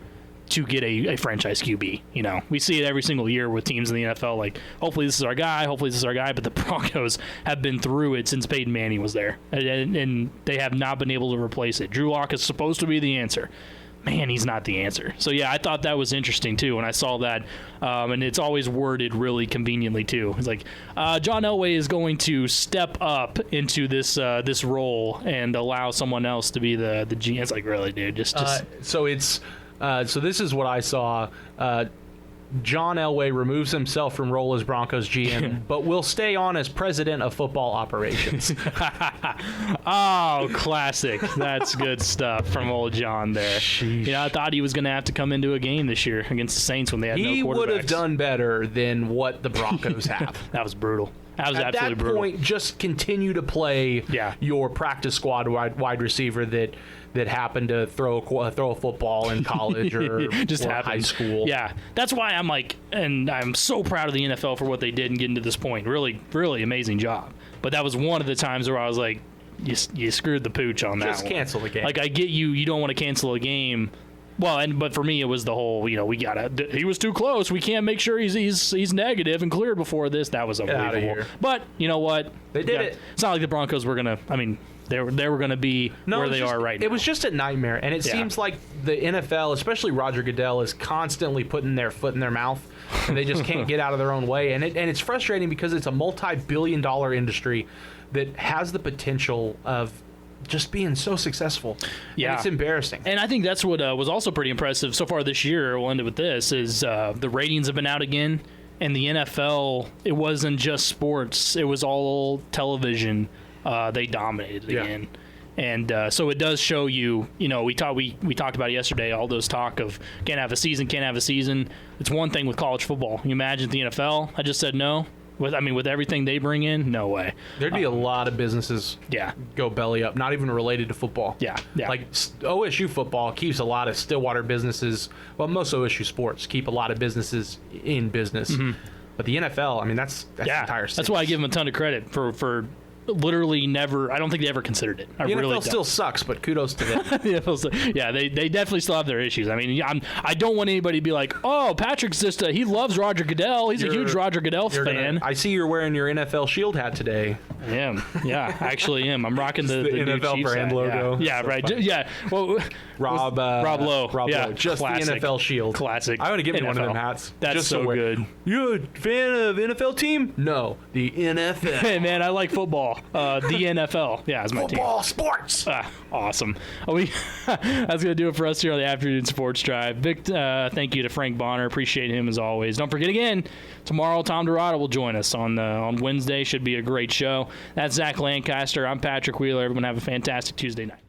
to get a franchise QB. We see it every single year with teams in the NFL, like, hopefully this is our guy, but the Broncos have been through it since Peyton Manning was there, and they have not been able to replace it. Drew Lock is supposed to be the answer. Man, he's not the answer. So, yeah, I thought that was interesting, too, when I saw that. And it's always worded really conveniently, too. It's like, John Elway is going to step up into this role and allow someone else to be the GM. It's like, really, dude? Just So it's... so this is what I saw. John Elway removes himself from role as Broncos GM, but will stay on as president of football operations. Oh, classic. That's good stuff from old John there. Sheesh. I thought he was going to have to come into a game this year against the Saints when they had no quarterbacks. He would have done better than what the Broncos have. That was brutal. That was absolutely brutal. At that point, just continue to play your practice squad wide receiver that happened to throw a football in college or high school. Yeah, that's why I'm like, and I'm so proud of the NFL for what they did and getting to this point. Really, really amazing job. But that was one of the times where I was like, you screwed the pooch on that one. Just cancel the game. Like, I get you don't want to cancel a game. Well, but for me, it was the whole, he was too close. We can't make sure he's negative and cleared before this. That was unbelievable. But you know what? They did it. It's not like the Broncos were going to, they were going to be where they are right now. It was just a nightmare, and it seems like the NFL, especially Roger Goodell, is constantly putting their foot in their mouth, and they just can't get out of their own way. And it's frustrating because it's a multi-billion-dollar industry that has the potential of just being so successful. Yeah. And it's embarrassing. And I think that's what was also pretty impressive so far this year. We'll end it with this, is the ratings have been out again. And the NFL, it wasn't just sports. It was all television. They dominated again. And so it does show you, we talked about it yesterday, all those talk of can't have a season. It's one thing with college football. You imagine the NFL, I just said no. With everything they bring in, no way. There'd be a lot of businesses go belly up, not even related to football. Yeah. Like OSU football keeps a lot of Stillwater businesses, well, most OSU sports keep a lot of businesses in business. Mm-hmm. But the NFL, I mean, that's the entire city. That's why I give them a ton of credit for literally never. I don't think they ever considered it. The NFL still sucks, but kudos to them. They definitely still have their issues. I mean, I don't want anybody to be like, oh, Patrick's just he loves Roger Goodell. He's a huge Roger Goodell fan. I see you're wearing your NFL Shield hat today. I am. Yeah, I actually am. I'm rocking the NFL brand logo. Yeah, so right. Yeah. Well, Rob Lowe. Rob Lowe. Just classic. the NFL Shield. Classic. I want to give me one of them hats. That's just so good. You a fan of NFL team? No, the NFL. Hey man, I like football. The NFL. Yeah, it's my football team. Sports. Awesome. That's gonna do it for us here on the Afternoon Sports Drive. Big thank you to Frank Bonner. Appreciate him as always. Don't forget again, tomorrow Tom Dorado will join us on Wednesday. Should be a great show. That's Zach Lancaster. I'm Patrick Wheeler. Everyone have a fantastic Tuesday night.